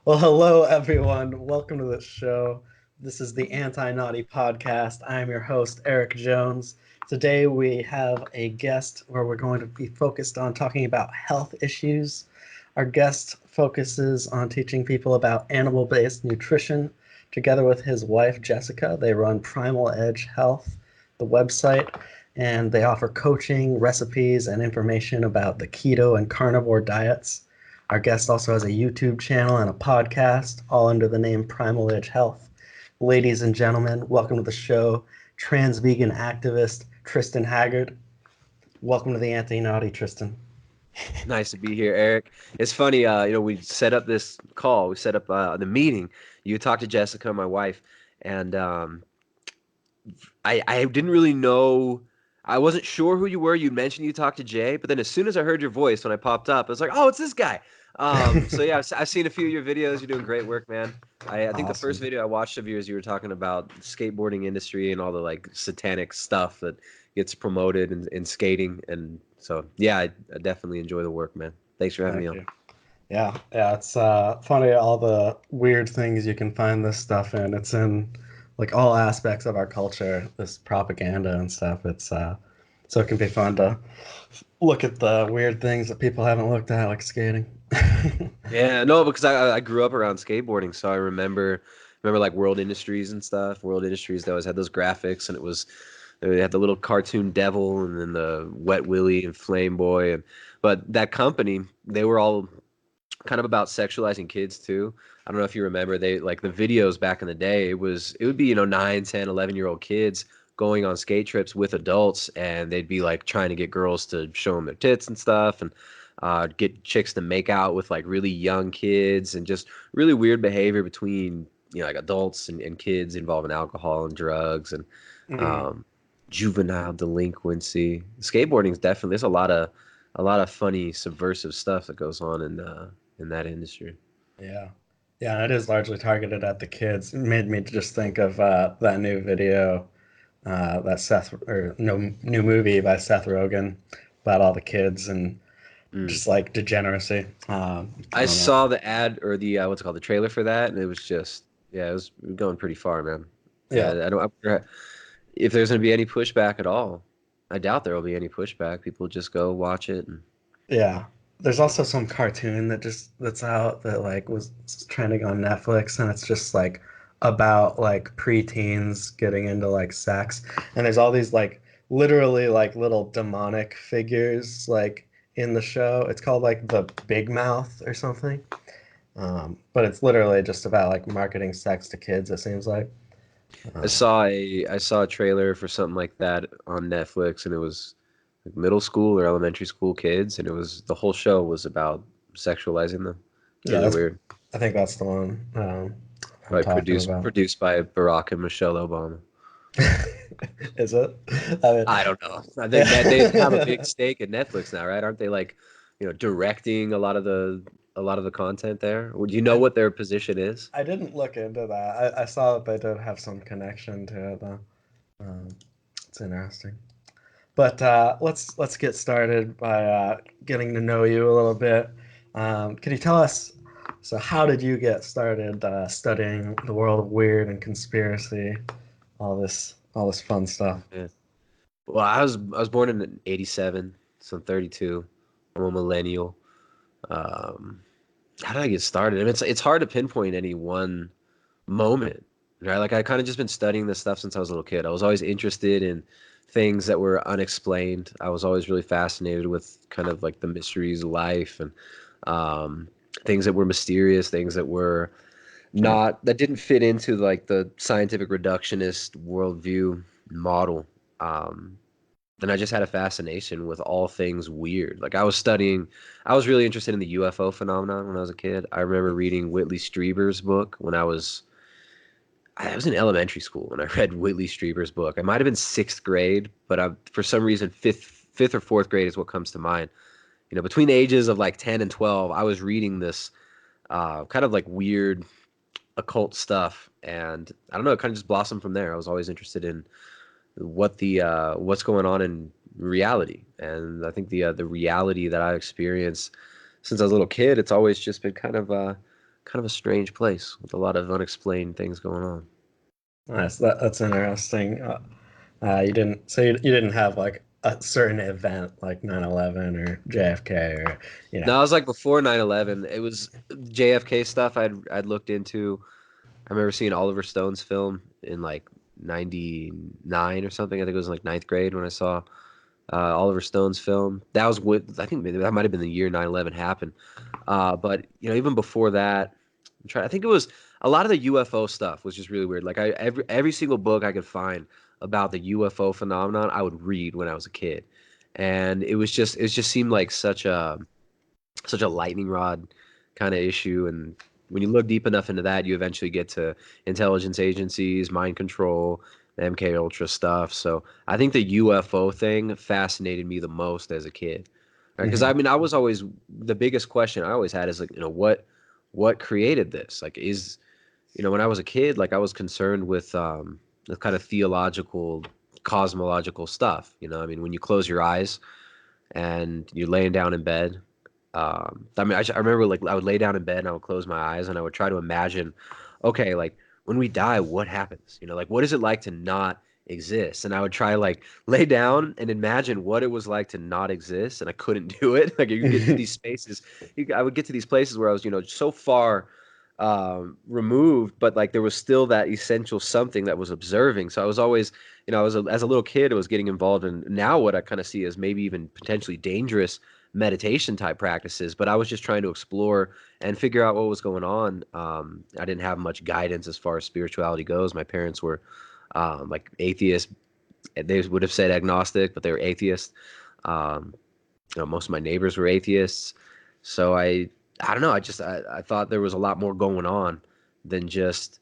Well, hello everyone. Welcome to the show. This is the Anti-Naughty Podcast. I am your host, Eric Jones. Today we have a guest where we're going to be focused on talking about health issues. Our guest focuses on teaching people about animal-based nutrition. Together with his wife, Jessica, they run Primal Edge Health, the website, and they offer coaching, recipes, and information about the keto and carnivore diets. Our guest also has a YouTube channel and a podcast, all under the name Primal Edge Health. Ladies and gentlemen, welcome to the show, trans vegan activist Tristan Haggard. Welcome to the Anti-Naughty, Tristan. Nice to be here, Eric. It's funny, we set up this call, we set up the meeting. You talked to Jessica, my wife, and I didn't really know. I wasn't sure who you were. You mentioned you talked to Jay, but then as soon as I heard your voice when I popped up, I was like, oh, it's this guy. So yeah, I've seen a few of your videos. You're doing great work, man. I think the first Awesome. video I watched of yours, you were talking about the skateboarding industry and all the like satanic stuff that gets promoted in skating. And so yeah, I definitely enjoy the work, man. Thanks for having me Thank on. you. Yeah, it's funny all the weird things you can find this stuff in. It's in like all aspects of our culture, this propaganda and stuff. It's so it can be fun to look at the weird things that people haven't looked at, like skating. Yeah, no, because I grew up around skateboarding, so I remember like World Industries and stuff. World Industries, they always had those graphics, and they had the little cartoon devil, and then the Wet Willie and Flame Boy, and but that company, they were all kind of about sexualizing kids too. I don't know if you remember, they like the videos back in the day, it would be 9, 10, 11-year-old kids going on skate trips with adults, and they'd be like trying to get girls to show them their tits and stuff, and get chicks to make out with like really young kids, and just really weird behavior between like adults and kids involving alcohol and drugs and Mm, um, juvenile delinquency. Skateboarding is definitely, there's a lot of funny subversive stuff that goes on in that industry. yeah. Yeah, and it is largely targeted at the kids. It made me just think of that new video, that Seth or no new movie by Seth Rogen about all the kids and Mm. just like degeneracy. I I don't know. saw the ad or the what's it called, the trailer for that, and it was just, yeah, it was going pretty far, man. Yeah, I don't I wonder if there's going to be any pushback at all. I doubt there will be any pushback. People just go watch it. And yeah. There's also some cartoon that's out that like was trending on Netflix, and it's just like about like preteens getting into like sex, and there's all these like literally like little demonic figures like in the show. It's called like the Big Mouth or something. But it's literally just about like marketing sex to kids, it seems like. Um, I saw a trailer for something like that on Netflix, and it was like middle school or elementary school kids, and it was the whole show was about sexualizing them. yeah, Really that's weird. I think that's the one I'm Like talking produced about. produced by Barack and Michelle Obama. Is it? I I don't know. I think that they have a big mean, stake in Netflix now, right? Aren't they like, directing a lot of the content there? Would you know I what their position is? I didn't look into that. I saw that they did have some connection to it though. Um, it's interesting. But let's get started by getting to know you a little bit. Can you tell us? So, how did you get started studying the world of weird and conspiracy, all this fun stuff? Yeah. Well, I was born in '87, so I'm 32. I'm a millennial. Um, how did I get started? I mean, it's hard to pinpoint any one moment, right? Like I kind of just been studying this stuff since I was a little kid. I was always interested in things that were unexplained. I was always really fascinated with kind of like the mysteries of life and um, things that were mysterious, things that were not that didn't fit into like the scientific reductionist worldview model. Um, and I just had a fascination with all things weird. Like I was really interested in the UFO phenomenon when I was a kid. I remember reading Whitley Strieber's book when I was in elementary school when I read Whitley Strieber's book. I might have been sixth grade, but for some reason fifth or fourth grade is what comes to mind. Between the ages of like 10 and 12, I was reading this kind of like weird occult stuff, and I don't know, it kind of just blossomed from there. I was always interested in what's going on in reality, and I think the reality that I experienced since I was a little kid, it's always just been kind of kind of a strange place with a lot of unexplained things going on. Nice. That's interesting. You didn't have like a certain event like 9/11 or JFK or you know. No, I was like before 9/11. It was JFK stuff I'd looked into. I remember seeing Oliver Stone's film in like 99 or something. I think it was in like ninth grade when I saw Oliver Stone's film. That was with, I think maybe that might have been the year 9/11 happened. But you know, even before that, I think it was a lot of the UFO stuff was just really weird. Like every single book I could find about the UFO phenomenon, I would read when I was a kid, and it just seemed like such a lightning rod kind of issue. And when you look deep enough into that, you eventually get to intelligence agencies, mind control, MK Ultra stuff. So I think the UFO thing fascinated me the most as a kid. Because Hmm. I mean, I was always the biggest question I always had is like, you know, what created this? Like, is you know, when I was a kid, like I was concerned with the kind of theological, cosmological stuff. You know, I mean, when you close your eyes and you're laying down in bed. I mean, I remember like I would lay down in bed and I would close my eyes and I would try to imagine, okay, like when we die, what happens? You know, like what is it like to not exist? And I would try like lay down and imagine what it was like to not exist, and I couldn't do it. Like you get to these spaces, I would get to these places where I was, you know, so far removed, but like there was still that essential something that was observing. So I was always, you know, as a little kid, I was getting involved in now what I kind of see as maybe even potentially dangerous meditation type practices, but I was just trying to explore and figure out what was going on. I didn't have much guidance as far as spirituality goes. My parents were like atheists. They would have said agnostic, but they were atheists. Um, you know, most of my neighbors were atheists. So I don't know. I thought there was a lot more going on than just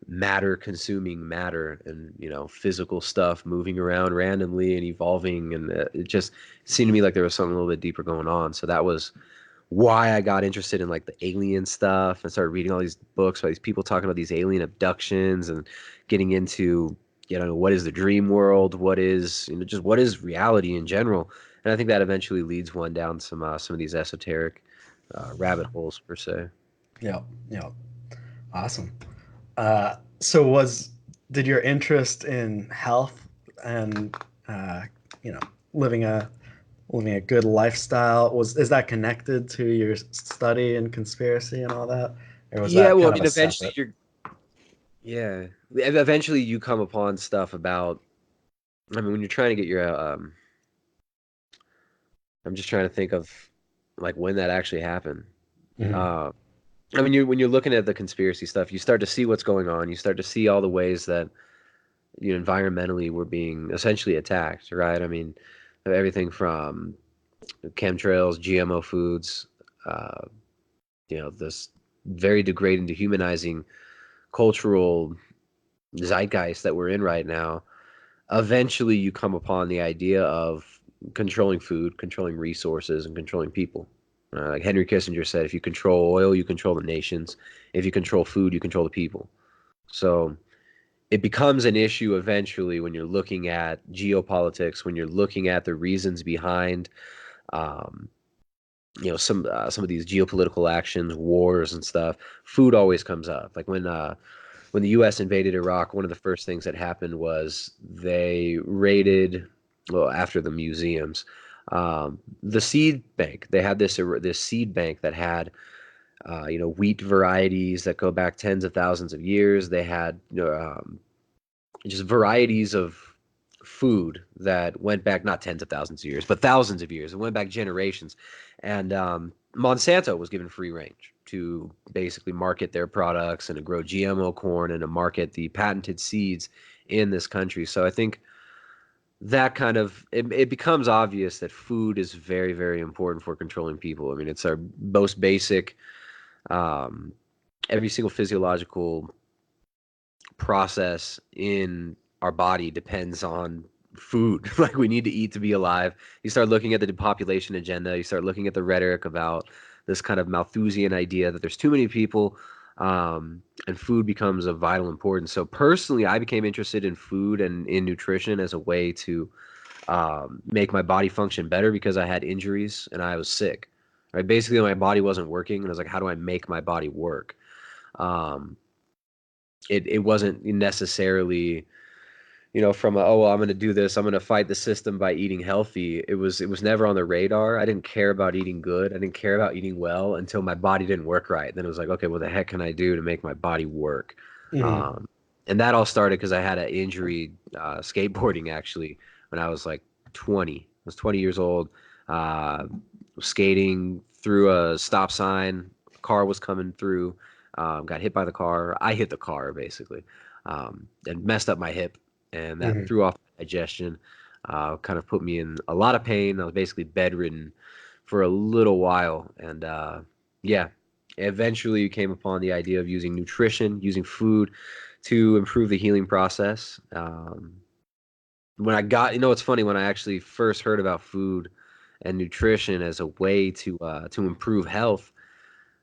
matter consuming matter and you know physical stuff moving around randomly and evolving, and it just seemed to me like there was something a little bit deeper going on. So that was why I got interested in like the alien stuff and started reading all these books about these people talking about these alien abductions and getting into, you know, what is the dream world, what is, you know, just what is reality in general. And I think that eventually leads one down some of these esoteric rabbit holes per se. Yep. Yep. Awesome. So was did your interest in health and uh, you know living a living a good lifestyle was is that connected to your study and conspiracy and all that, or was Yeah, that well, I kind of mean, a separate? yeah, eventually you come upon stuff about. I mean, when you're trying to get your, I'm just trying to think of like when that actually happened. Hmm. Uh, I mean, when you're looking at the conspiracy stuff, you start to see what's going on. You start to see all the ways that you know environmentally we're being essentially attacked, right? I mean, everything from chemtrails, GMO foods, uh, you know, this very degrading, dehumanizing cultural zeitgeist that we're in right now. Eventually, you come upon the idea of controlling food, controlling resources, and controlling people. Like Henry Kissinger said, if you control oil, you control the nations. If you control food, you control the people. So it becomes an issue eventually when you're looking at geopolitics, when you're looking at the reasons behind, um, you know, some of these geopolitical actions, wars and stuff. Food always comes up. Like when the U.S. invaded Iraq, one of the first things that happened was they raided, well, after the museums, the seed bank. They had this seed bank that had, you know, wheat varieties that go back tens of thousands of years. They had, you know, just varieties of food that went back not tens of thousands of years, but thousands of years. It went back generations, and Monsanto was given free range to basically market their products and to grow GMO corn and to market the patented seeds in this country. So I think that kind of it becomes obvious that food is very, very important for controlling people. I mean, it's our most basic. Um, every single physiological process in our body depends on food. Like we need to eat to be alive. You start looking at the depopulation agenda, you start looking at the rhetoric about this kind of Malthusian idea that there's too many people, and food becomes of vital importance. So personally, I became interested in food and in nutrition as a way to make my body function better because I had injuries and I was sick. Right, basically my body wasn't working, and I was like, how do I make my body work? Um, it wasn't necessarily, from oh, well, I'm going to do this, I'm going to fight the system by eating healthy. It was never on the radar. I didn't care about eating good. I didn't care about eating well until my body didn't work right. Then it was like, okay, what the heck can I do to make my body work? Mm-hmm. And that all started because I had an injury skateboarding, actually, when I was like 20. I was 20 years old, uh, skating through a stop sign. Car was coming through. Got hit by the car. I hit the car basically, and messed up my hip, and that Mm-hmm. threw off digestion. Kind of put me in a lot of pain. I was basically bedridden for a little while, and yeah, eventually came upon the idea of using nutrition, using food to improve the healing process. When I got, it's funny, when I actually first heard about food and nutrition as a way to improve health,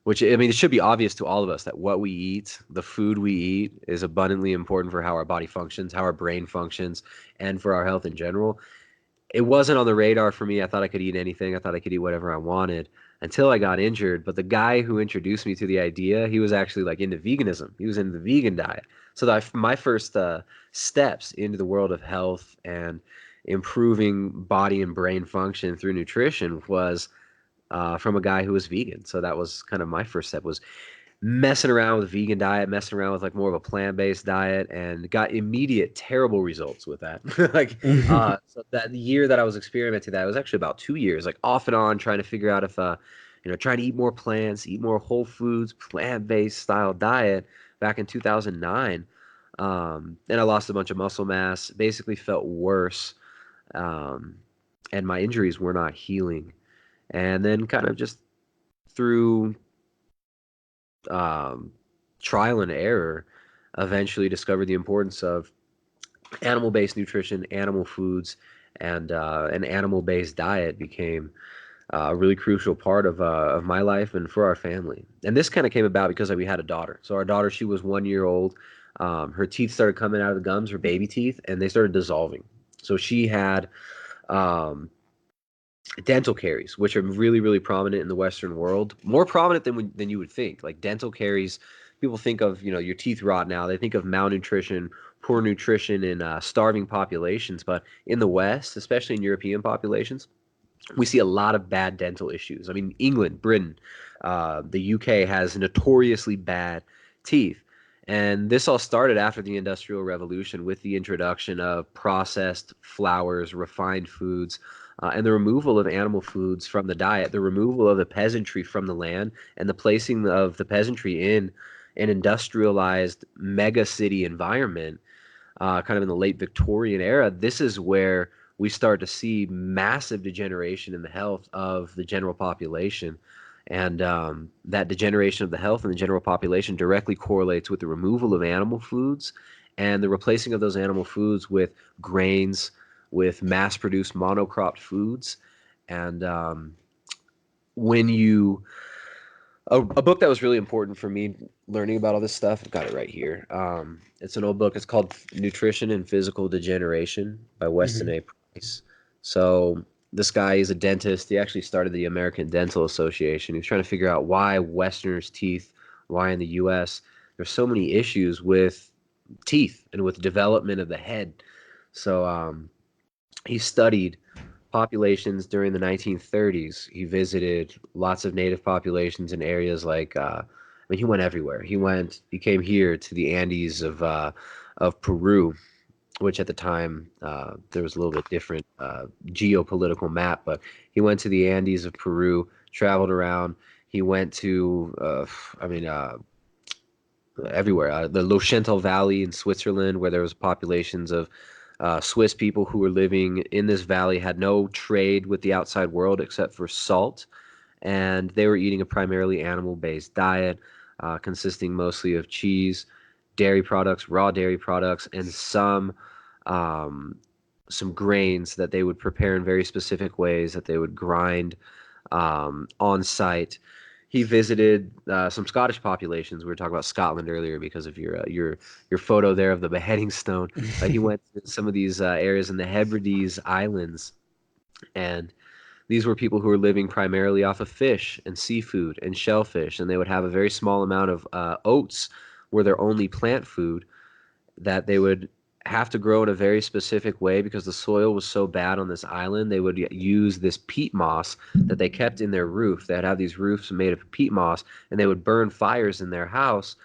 which, I mean, it should be obvious to all of us that what we eat, the food we eat, is abundantly important for how our body functions, how our brain functions, and for our health in general. It wasn't on the radar for me. I thought I could eat anything. I thought I could eat whatever I wanted until I got injured. But the guy who introduced me to the idea, he was actually like into veganism. He was into the vegan diet. So my first steps into the world of health and improving body and brain function through nutrition was from a guy who was vegan. So that was kind of my first step, was messing around with vegan diet, messing around with like more of a plant-based diet, and got immediate terrible results with that. Like, so that year that I was experimenting, that it was actually about 2 years, like off and on, trying to figure out if, trying to eat more plants, eat more whole foods, plant-based style diet back in 2009. And I lost a bunch of muscle mass, basically felt worse. Um, and my injuries were not healing. And then kind of just through um, trial and error, eventually discovered the importance of animal-based nutrition, animal foods, and an animal-based diet became a really crucial part of my life and for our family. And this kind of came about because we had a daughter. So our daughter, she was 1 year old. Her teeth started coming out of the gums, her baby teeth, and they started dissolving. So she had um, dental caries, which are really, really prominent in the Western world, more prominent than you would think. Like dental caries, people think of, your teeth rot now. They think of malnutrition, poor nutrition in starving populations. But in the West, especially in European populations, we see a lot of bad dental issues. I mean, England, Britain, the UK has notoriously bad teeth. And this all started after the Industrial Revolution with the introduction of processed flours, refined foods, and the removal of animal foods from the diet, the removal of the peasantry from the land, and the placing of the peasantry in an industrialized mega city environment, kind of in the late Victorian era. This is where we start to see massive degeneration in the health of the general population. And that degeneration of the health in the general population directly correlates with the removal of animal foods and the replacing of those animal foods with grains, with mass produced monocropped foods. And when you a book that was really important for me learning about all this stuff. I've got it right here. It's an old book. It's called Nutrition and Physical Degeneration by Weston Mm-hmm. A. Price. So this guy is a dentist. He actually started the American Dental Association. He was trying to figure out why Westerners' teeth, why in the U.S. there's so many issues with teeth and with development of the head. So he studied populations during the 1930s. He visited lots of native populations in areas like, I mean, he went everywhere. He came here to the Andes of Peru, which at the time there was a little bit different geopolitical map, but he went to the Andes of Peru, traveled around. He went to, I mean, everywhere. The Lochental Valley in Switzerland, where there was populations of Swiss people who were living in this valley, had no trade with the outside world except for salt, and they were eating a primarily animal-based diet, consisting mostly of cheese, dairy products, raw dairy products, and um, some grains that they would prepare in very specific ways that they would grind on site. He visited some Scottish populations. We were talking about Scotland earlier because of your photo there of the beheading stone. He went to some of these areas in the Hebrides Islands, and These were people who were living primarily off of fish and seafood and shellfish, and they would have a very small amount of oats were their only plant food that they would have to grow in a very specific way because the soil was so bad on this island. They would use this peat moss that they kept in their roof. They'd have these roofs made of peat moss, and they would burn fires in their house,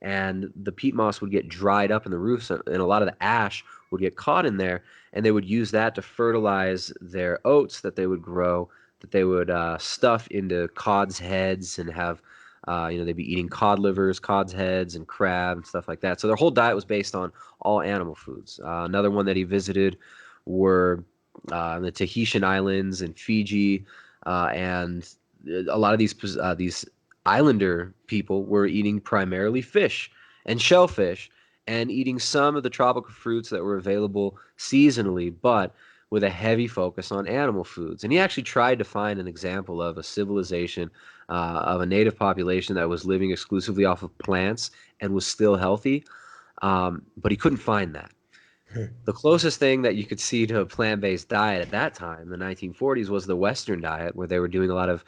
and the peat moss would get dried up in the roofs, and a lot of the ash would get caught in there, and they would use that to fertilize their oats that they would grow, that they would stuff into cod's heads and have they'd be eating cod livers, cod's heads, and crab and stuff like that. So their whole diet was based on all animal foods. Another one that he visited were the Tahitian Islands and Fiji, and a lot of these islander people were eating primarily fish and shellfish and eating some of the tropical fruits that were available seasonally, but with a heavy focus on animal foods. And he actually tried to find an example of a civilization of a native population that was living exclusively off of plants and was still healthy, but he couldn't find that. The closest thing that you could see to a plant-based diet at that time, the 1940s, was the Western diet, where they were doing a lot of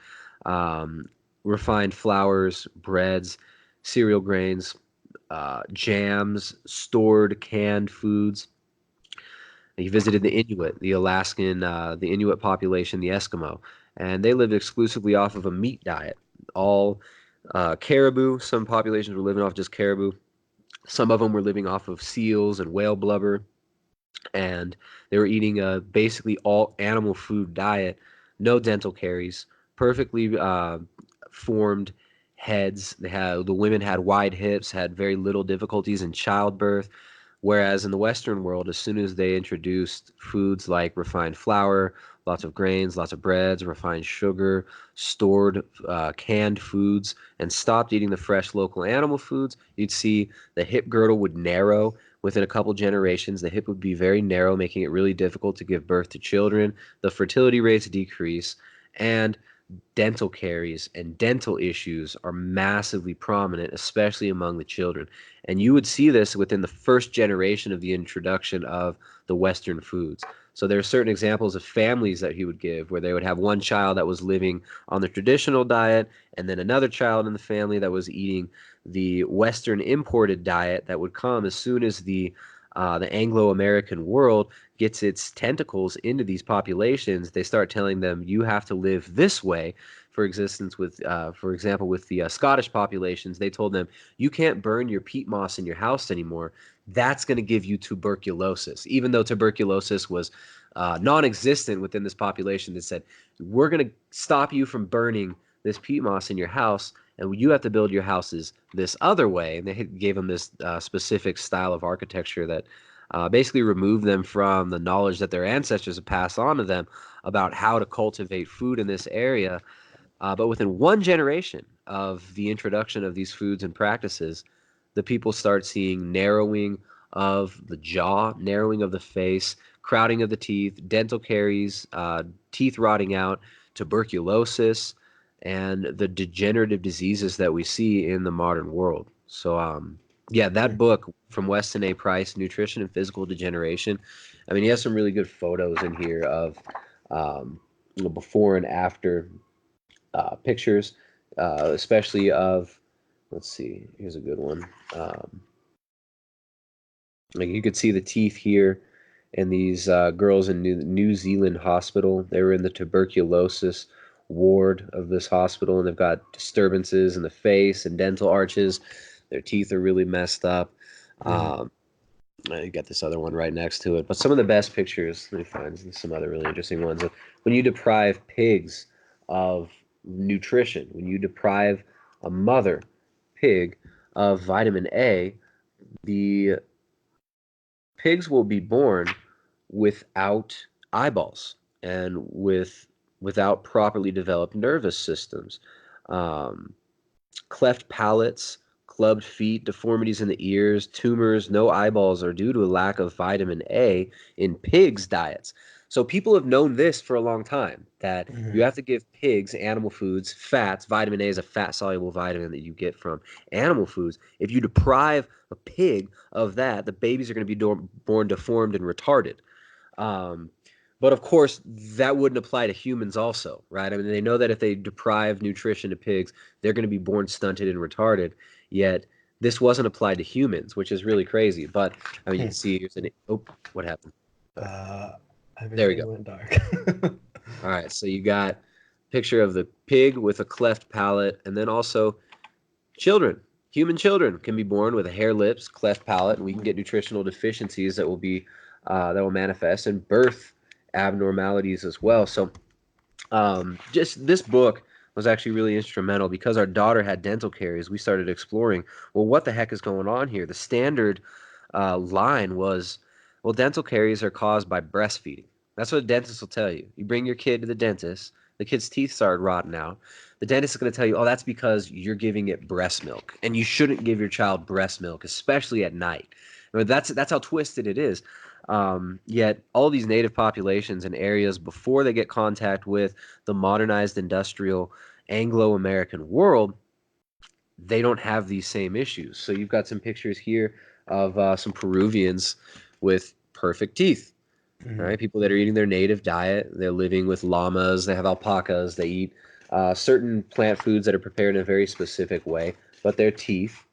refined flours, breads, cereal grains, jams, stored canned foods. He visited the Inuit, the Alaskan, the Inuit population, the Eskimo, and they lived exclusively off of a meat diet. All caribou. Some populations were living off just caribou. Some of them were living off of seals and whale blubber, and they were eating a basically all animal food diet. No dental caries, perfectly formed heads. The women had wide hips, had very little difficulties in childbirth. Whereas in the Western world, as soon as they introduced foods like refined flour, lots of grains, lots of breads, refined sugar, stored canned foods, and stopped eating the fresh local animal foods, you'd see the hip girdle would narrow within a couple generations. The hip would be very narrow, making it really difficult to give birth to children. The fertility rates decrease, and dental caries and dental issues are massively prominent, especially among the children. And you would see this within the first generation of the introduction of the Western foods. So there are certain examples of families that he would give where they would have one child that was living on the traditional diet, and then another child in the family that was eating the Western imported diet that would come as soon as the Anglo-American world gets its tentacles into these populations. They start telling them you have to live this way. For example, with the Scottish populations, they told them you can't burn your peat moss in your house anymore. That's going to give you tuberculosis. Even though tuberculosis was non-existent within this population, they said we're going to stop you from burning this peat moss in your house, and you have to build your houses this other way. And they gave them this specific style of architecture that basically removed them from the knowledge that their ancestors had passed on to them about how to cultivate food in this area. But within one generation of the introduction of these foods and practices, the people start seeing narrowing of the jaw, narrowing of the face, crowding of the teeth, dental caries, teeth rotting out, tuberculosis, and the degenerative diseases that we see in the modern world. So, yeah, that book from Weston A. Price, Nutrition and Physical Degeneration. I mean, he has some really good photos in here of before and after pictures, especially of, let's see, here's a good one. Like you could see the teeth here, and these girls in New Zealand hospital. They were in the tuberculosis ward of this hospital, and they've got disturbances in the face and dental arches. Their teeth are really messed up. Mhm. I got this other one right next to it. But some of the best pictures, let me find some other really interesting ones. When you deprive pigs of nutrition, when you deprive a mother pig of vitamin A, the pigs will be born without eyeballs and without properly developed nervous systems. Um, Cleft palates, clubbed feet, deformities in the ears, tumors, no eyeballs are due to a lack of vitamin A in pigs' diets. So people have known this for a long time, that you Mhm. have to give pigs animal foods, fats. Vitamin A is a fat-soluble vitamin that you get from animal foods. If you deprive a pig of that, the babies are going to be born deformed and retarded. Um, But of course, that wouldn't apply to humans also, right? I mean, they know that if they deprive nutrition to pigs, they're going to be born stunted and retarded. Yet this wasn't applied to humans, which is really crazy. But I mean, you Hmm. can see here's an oh, what happened? Uh, There we go. everything went dark. All right, so you got picture of the pig with a cleft palate, and then also children. Human children can be born with a hair lips, cleft palate, and we can get nutritional deficiencies that will manifest and birth abnormalities as well. So just this book was actually really instrumental because our daughter had dental caries. We started exploring, well, what the heck is going on here? The standard line was, well, dental caries are caused by breastfeeding. That's what a dentist will tell you. You bring your kid to the dentist, the kid's teeth start rotting out. The dentist is going to tell you, oh, that's because you're giving it breast milk, and you shouldn't give your child breast milk, especially at night. I mean, that's how twisted it is. Yet all these native populations and areas before they get contact with the modernized industrial Anglo-American world, they don't have these same issues. So you've got some pictures here of some Peruvians with perfect teeth, Mhm. right? People that are eating their native diet. They're living with llamas. They have alpacas. They eat certain plant foods that are prepared in a very specific way, but their teeth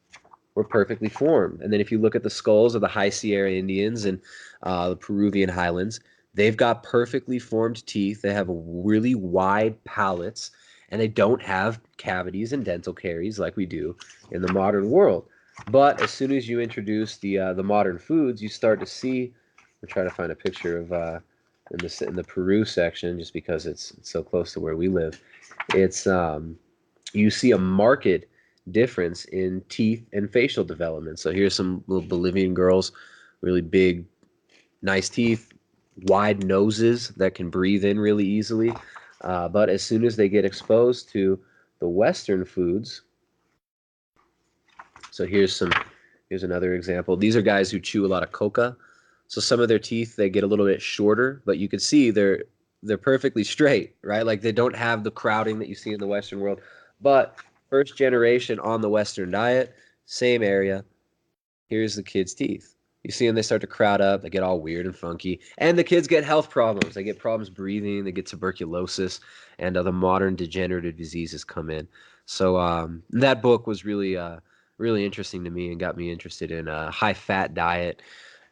were perfectly formed. And then if you look at the skulls of the High Sierra Indians and the Peruvian highlands, they've got perfectly formed teeth. They have really wide palates, and they don't have cavities and dental caries like we do in the modern world. But as soon as you introduce the modern foods, you start to see. We're trying to find a picture of in the Peru section, just because it's so close to where we live. It's you see a marked difference in teeth and facial development. So here's some little Bolivian girls, really big, nice teeth, wide noses that can breathe in really easily. But as soon as they get exposed to the Western foods, so here's another example. These are guys who chew a lot of coca. So some of their teeth they get a little bit shorter, but you can see they're perfectly straight, right? Like they don't have the crowding that you see in the Western world. But first generation on the Western diet, same area. Here's the kids' teeth. You see them, they start to crowd up, they get all weird and funky. And the kids get health problems. They get problems breathing, they get tuberculosis, and the modern degenerative diseases come in. So that book was really interesting to me and got me interested in a high fat diet.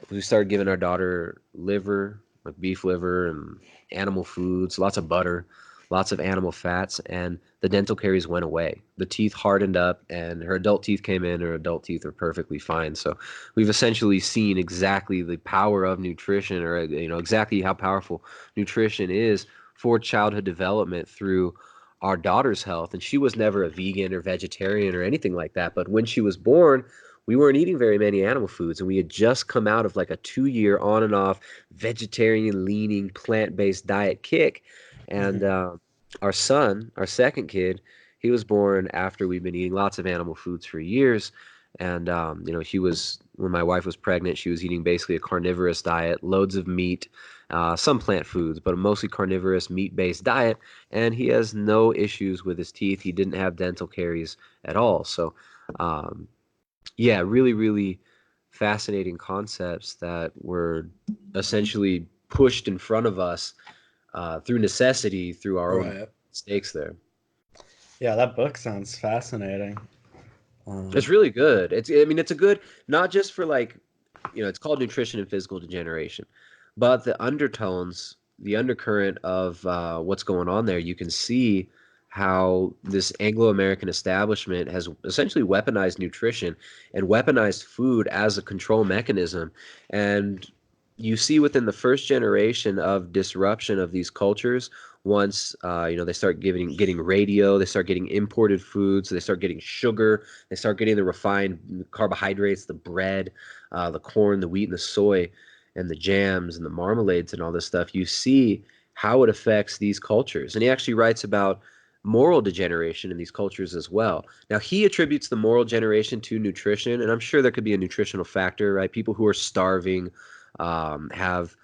We started giving our daughter liver, like beef liver and animal foods, lots of butter, lots of animal fats, and the dental caries went away. The teeth hardened up, and her adult teeth came in. Her adult teeth are perfectly fine. So we've essentially seen exactly the power of nutrition, or exactly how powerful nutrition is for childhood development through our daughter's health. And she was never a vegan or vegetarian or anything like that. But when she was born, we weren't eating very many animal foods, and we had just come out of like a 2 year on and off vegetarian leaning plant-based diet kick. And Mhm. our son, our second kid, he was born after we've been eating lots of animal foods for years. And he was when my wife was pregnant, she was eating basically a carnivorous diet, loads of meat, some plant foods, but a mostly carnivorous meat-based diet. And he has no issues with his teeth. He didn't have dental caries at all. So um, yeah, really, really fascinating concepts that were essentially pushed in front of us through necessity, through our own Right. mistakes there. Yeah, that book sounds fascinating. It's Um, really good. I mean, it's a good, not just for like, it's called Nutrition and Physical Degeneration, but the undertones, the undercurrent of what's going on there, you can see how this Anglo-American establishment has essentially weaponized nutrition and weaponized food as a control mechanism. And you see within the first generation of disruption of these cultures, once they start getting radio, they start getting imported foods, they start getting sugar, they start getting the refined carbohydrates, the bread, the corn, the wheat, and the soy, and the jams and the marmalades and all this stuff. You see how it affects these cultures. And he actually writes about moral degeneration in these cultures as well. Now, he attributes the moral generation to nutrition, and I'm sure there could be a nutritional factor, right? People who are starving have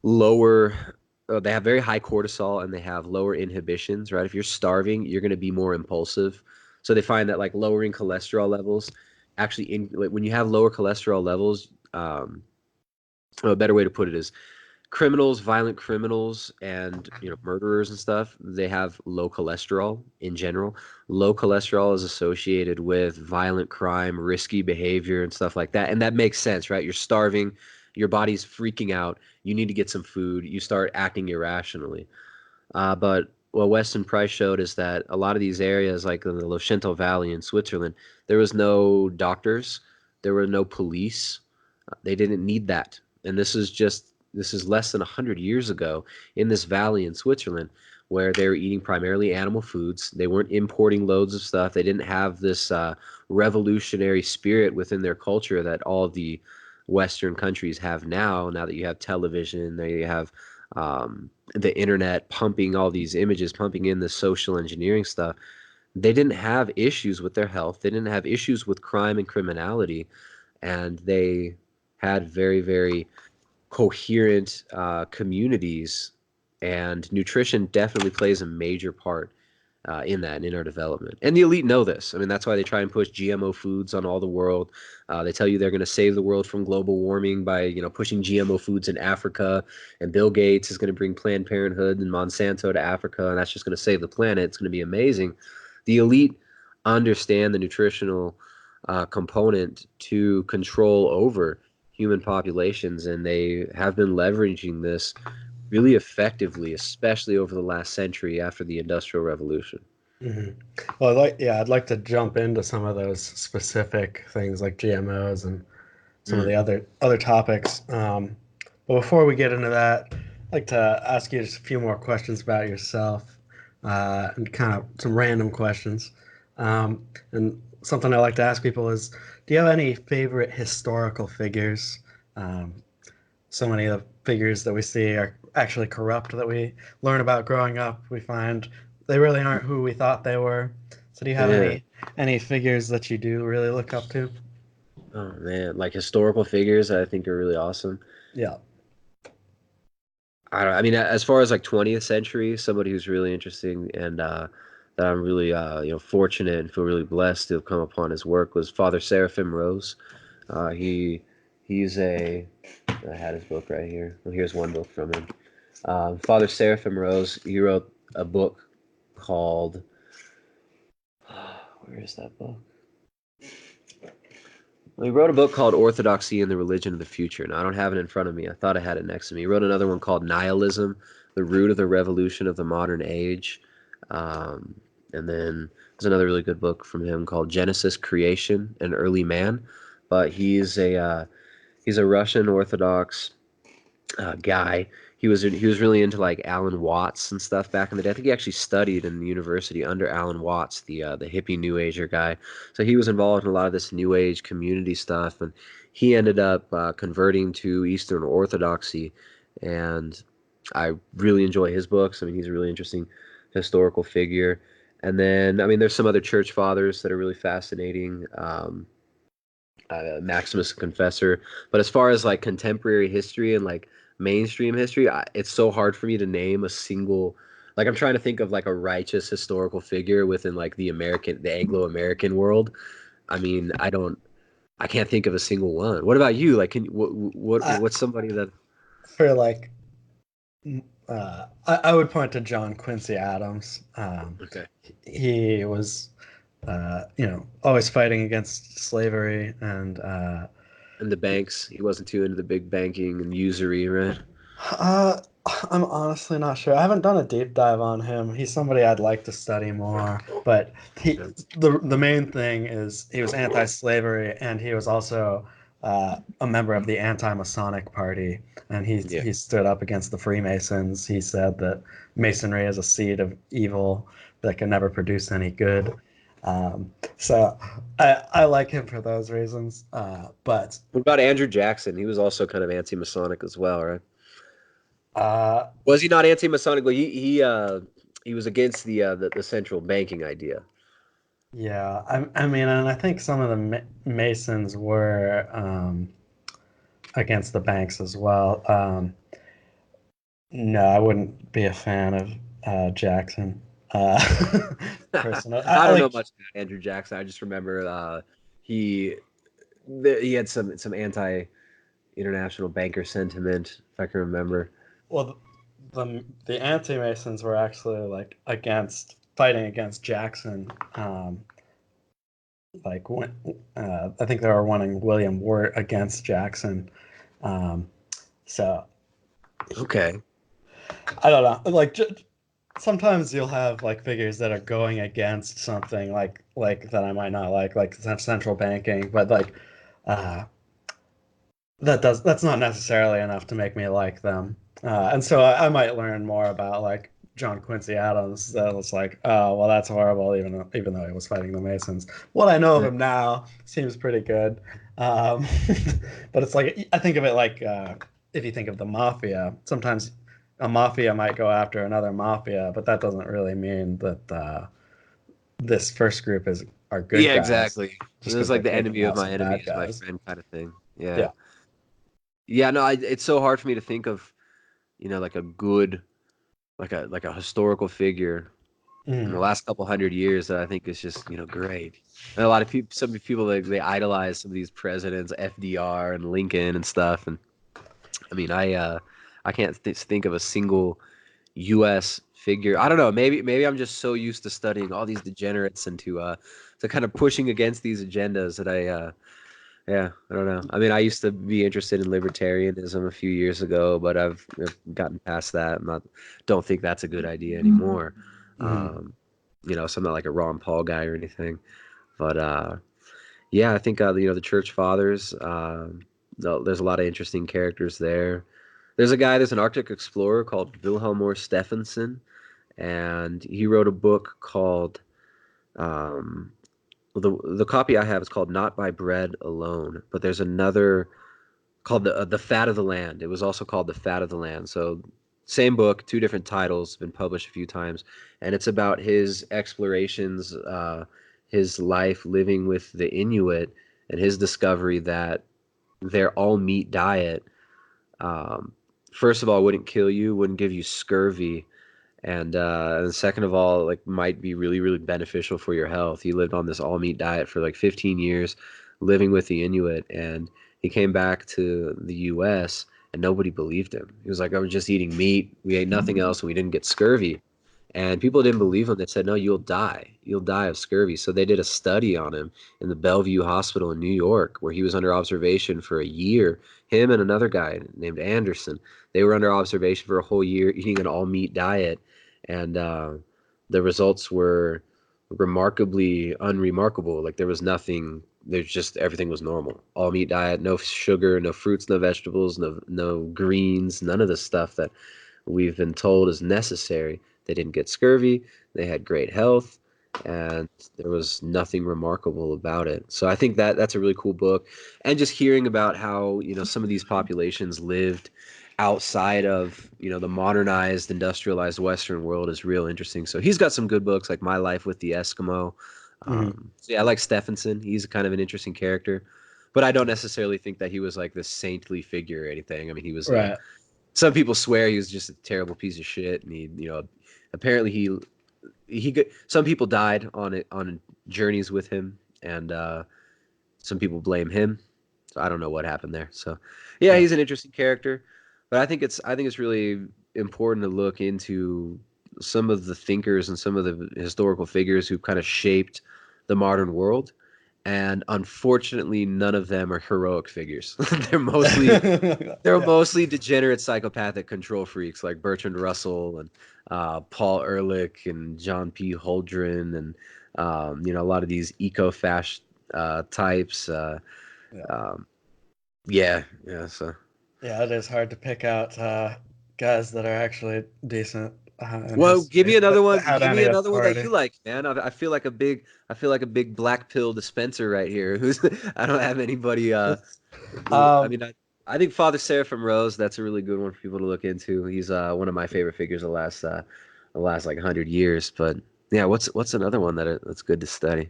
lower they have very high cortisol and they have lower inhibitions, right? If you're starving, you're going to be more impulsive. So they find that like lowering cholesterol levels like, when you have lower cholesterol levels, a better way to put it is criminals, violent criminals, and murderers and stuff, they have low cholesterol in general. Low cholesterol is associated with violent crime, risky behavior, and stuff like that. And that makes sense, right? You're starving, your body's freaking out, you need to get some food, you start acting irrationally. But what Weston Price showed is that a lot of these areas, like in the Locento Valley in Switzerland, there was no doctors, there were no police. They didn't need that. And this is less than 100 years ago in this valley in Switzerland where they were eating primarily animal foods. They weren't importing loads of stuff. They didn't have this revolutionary spirit within their culture that all of the Western countries have now. Now that you have television, now you have the internet pumping all these images, pumping in the social engineering stuff. They didn't have issues with their health. They didn't have issues with crime and criminality, and they had very, very coherent communities. And nutrition definitely plays a major part in that, in our development. And the elite know this. I mean, that's why they try and push GMO foods on all the world. They tell you they're going to save the world from global warming by, pushing GMO foods in Africa. And Bill Gates is going to bring Planned Parenthood and Monsanto to Africa, and that's just going to save the planet. It's going to be amazing. The elite understand the nutritional component to control over human populations, and they have been leveraging this really effectively, especially over the last century after the Industrial Revolution. Hmm. Well, I'd like to jump into some of those specific things like GMOs and some of Mm. the other topics. But before we get into that, I'd like to ask you just a few more questions about yourself, and kind of some random questions. And something I like to ask people is, do you have any favorite historical figures? Um, so many of the figures that we see are actually corrupt that we learn about growing up. We find they really aren't who we thought they were. So do you have Yeah. any figures that you do really look up to? Oh man, like historical figures, I think are really awesome. Yeah. I mean, as far as like 20th century, somebody who's really interesting and that I'm really fortunate and feel really blessed to have come upon his work was Father Seraphim Rose. Uh, he he's a I had his book right here. Well, here's one book from him. Father Seraphim Rose. He wrote a book called where is that book? Well, he wrote a book called Orthodoxy and the Religion of the Future. Now, I don't have it in front of me. I thought I had it next to me. He wrote another one called Nihilism, the Root of the Revolution of the Modern Age. Um, and then there's another really good book from him called Genesis, Creation, and Early Man. But he's a Russian Orthodox guy. He was really into like Alan Watts and stuff back in the day. I think he actually studied in the university under Alan Watts, the hippie New Ager guy. So he was involved in a lot of this New Age community stuff, and he ended up converting to Eastern Orthodoxy. And I really enjoy his books. I mean, he's a really interesting historical figure. And then, I mean, there's some other church fathers that are really fascinating. Maximus the Confessor. But as far as like contemporary history and like mainstream history, it's so hard for me to name a single. Like I'm trying to think of like a righteous historical figure within like the Anglo-American world. I mean, I can't think of a single one. What about you? Like, I, what's somebody that? for like, I would point to John Quincy Adams. Okay. He was, always fighting against slavery and And the banks, he wasn't too into the big banking and usury, right? Uh, I'm honestly not sure. I haven't done a deep dive on him. He's somebody I'd like to study more. But Yeah. the main thing is he was anti-slavery, and he was also a member of the anti-Masonic party, and Yeah. he stood up against the Freemasons. He said that Masonry is a seed of evil that can never produce any good. So I like him for those reasons. But What about Andrew Jackson? He was also kind of anti-Masonic as well, right? uh, Was he not anti-Masonic? Well, he was against the central banking idea. Yeah, I mean, and I think some of the Masons were against the banks as well. No, I wouldn't be a fan of Jackson. Personally, I I don't know like. much about Andrew Jackson. I just remember he he had some anti-international banker sentiment, if I can remember. well, the anti-Masons were actually like fighting against Jackson. Like when I think they were wanting William Wirt against Jackson. Um, so Okay. I don't know. Like sometimes you'll have like figures that are going against something like that I might not like central banking, but like uh, that's not necessarily enough to make me like them. And so I might learn more about like John Quincy Adams. That was like, oh well, that's horrible. Even though he was fighting the Masons, what I know of him now seems pretty good. Um, but it's like I think of it like if you think of the mafia, sometimes a mafia might go after another mafia, but that doesn't really mean that this first group are good Yeah, guys exactly. just It was because they're like the taking enemy of out my some enemy bad is my guys. friend kind of thing. Yeah. Yeah. Yeah, no, it's so hard for me to think of, like a good, like a historical figure in the Mm. last couple hundred years that I think is just, great. And a lot of people, some people like they idolize some of these presidents, FDR and Lincoln and stuff. And I mean, I can't think of a single U.S. figure. I don't know. Maybe I'm just so used to studying all these degenerates and to kind of pushing against these agendas that yeah, I don't know. I mean, I used to be interested in libertarianism a few years ago, but I've gotten past that. Don't think that's a good idea anymore. Mm. Um, so I'm not like a Ron Paul guy or anything. But yeah, I think the Church Fathers. There's a lot of interesting characters there. There's an Arctic explorer called Wilhelmor Stephenson, and he wrote a book called um, the copy I have is called Not by Bread Alone, but there's another called the Fat of the Land. It was also called The Fat of the Land. So same book, two different titles, been published a few times, and it's about his explorations, his life living with the Inuit, and his discovery that their all meat diet, um, first of all, wouldn't kill you, wouldn't give you scurvy, and second of all, like might be really, really beneficial for your health. He lived on this all meat diet for like 15 years, living with the Inuit, and he came back to the U.S. and nobody believed him. He was like, "I was just eating meat. We ate nothing else, and we didn't get scurvy." And people didn't believe him. They said, "No, you'll die. You'll die of scurvy." So they did a study on him in the Bellevue Hospital in New York, where he was under observation for a year. Him and another guy named Anderson. They were under observation for a whole year, eating an all meat diet, and the results were remarkably unremarkable. Like there was nothing. There's just everything was normal. All meat diet, no sugar, no fruits, no vegetables, no greens, none of the stuff that we've been told is necessary. They didn't get scurvy. They had great health, and there was nothing remarkable about it. So I think that that's a really cool book, and just hearing about how some of these populations lived outside of the modernized, industrialized Western world is real interesting. So he's got some good books like My Life with the Eskimo. Mm. So yeah, I like Stephenson. He's kind of an interesting character, but I don't necessarily think that he was like this saintly figure or anything. I mean, he was Right. some people swear he was just a terrible piece of shit, and apparently some people died on journeys with him, and some people blame him. So I don't know what happened there. So yeah, Yeah. he's an interesting character, but I think it's really important to look into some of the thinkers and some of the historical figures who kind of shaped the modern world. And unfortunately, none of them are heroic figures. they're mostly they're Yeah. mostly degenerate psychopathic control freaks like Bertrand Russell and Paul Ehrlich and John P. Holdren and a lot of these eco-fascist types. Yeah. Um, yeah, yeah. So Yeah, it is hard to pick out guys that are actually decent in well, give history me another that one. had Give me any another one that authority. you like, man. I feel like a big black pill dispenser right here. Who's I don't have anybody. I Um, mean, I think Father Seraphim Rose. That's a really good one for people to look into. He's one of my favorite figures the last like 100 years. But yeah, what's another one that's good to study?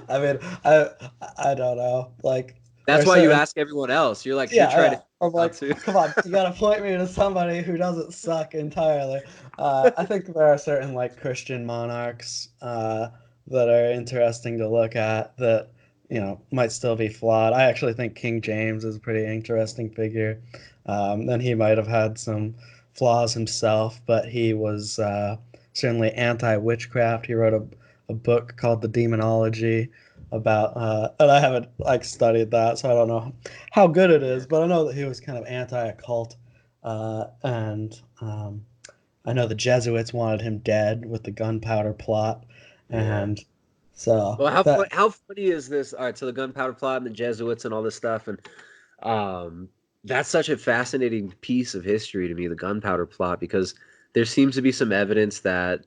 I mean, I don't know. Like there That's are why you certain ask everyone else. You're yeah, trying to yeah. figure I'm it out like, too. come on, you gotta point me to somebody who doesn't suck entirely. I think there are certain like Christian monarchs that are interesting to look at that might still be flawed. I actually think King James is a pretty interesting figure. And he might have had some flaws himself, but he was certainly anti-witchcraft. He wrote a book called The Demonology about, and I haven't like studied that, so I don't know how good it is, but I know that he was kind of anti-occult, and I know the Jesuits wanted him dead with the Gunpowder Plot, Yeah. and so Well, that how funny is this? All right, so the Gunpowder Plot and the Jesuits and all this stuff, and that's such a fascinating piece of history to me, the Gunpowder Plot, because there seems to be some evidence that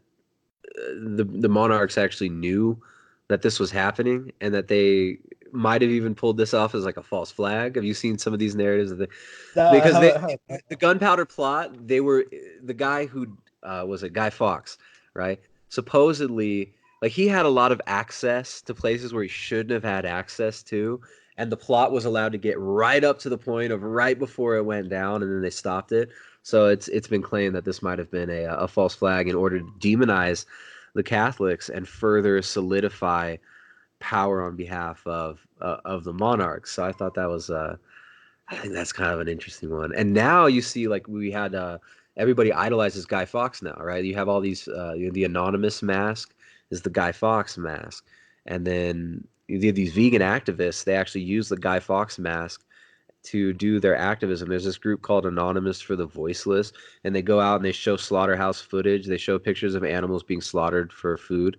the monarchs actually knew that this was happening and that they might have even pulled this off as like a false flag. Have you seen some of these narratives? no, I Because haven't heard that. the Gunpowder Plot, they were the guy who was it Guy Fawkes, right? Supposedly, like he had a lot of access to places where he shouldn't have had access to, and the plot was allowed to get right up to the point of right before it went down, and then they stopped it. So it's been claimed that this might have been a false flag in order to demonize the Catholics and further solidify power on behalf of the monarchs. So I thought that was I think that's kind of an interesting one. And now you see, like we had, everybody idolizes Guy Fawkes now, right? You have all these, the anonymous mask is the Guy Fawkes mask, and then you have these vegan activists. They actually use the Guy Fawkes mask to do their activism. There's this group called Anonymous for the Voiceless, and they go out and they show slaughterhouse footage. They show pictures of animals being slaughtered for food.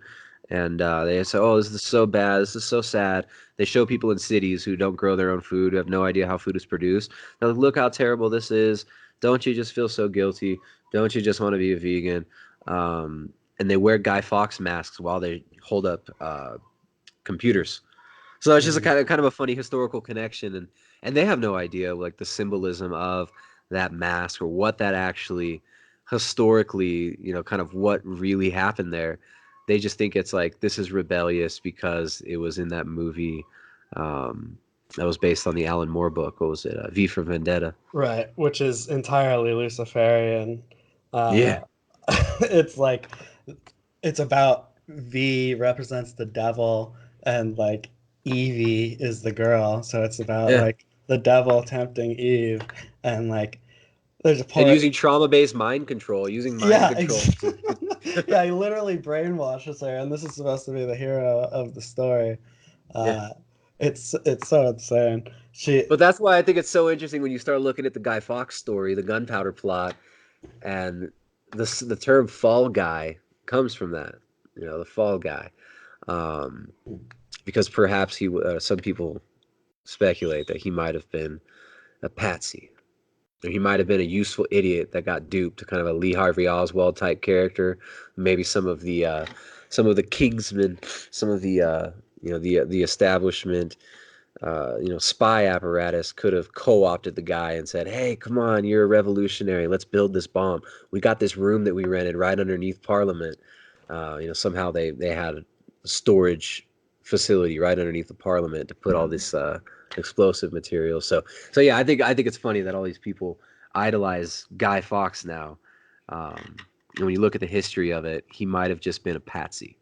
And they say, "Oh, this is so bad. This is so sad." They show people in cities who don't grow their own food, who have no idea how food is produced. Now, look how terrible this is. Don't you just feel so guilty? Don't you just want to be a vegan? And they wear Guy Fawkes masks while they hold up computers. So it's just a Mm. kind of a funny historical connection, and they have no idea like the symbolism of that mask or what that actually historically, kind of what really happened there. They just think it's like this is rebellious because it was in that movie that was based on the Alan Moore book. What was it? V for Vendetta. Right, which is entirely Luciferian. Yeah, Uh, it's like it's about V represents the devil and like Evie is the girl, so it's about yeah. like the devil tempting Eve and like there's a And part. using trauma-based mind control, using mind Yeah, control to yeah, he literally brainwashes her, and this is supposed to be the hero of the story. yeah. Uh, it's so insane. She, But that's why I think it's so interesting when you start looking at the Guy Fawkes story, the Gunpowder Plot, and the term "fall guy" comes from that. The fall guy, um, because perhaps some people speculate that he might have been a patsy, or he might have been a useful idiot that got duped to kind of a Lee Harvey Oswald type character. Maybe some of the Kingsmen, some of the establishment spy apparatus could have co-opted the guy and said, "Hey, come on, you're a revolutionary. Let's build this bomb. We got this room that we rented right underneath Parliament." Somehow they had a storage facility right underneath the Parliament to put all this explosive material. So yeah, I think it's funny that all these people idolize Guy Fawkes now. Um, and when you look at the history of it, he might have just been a patsy.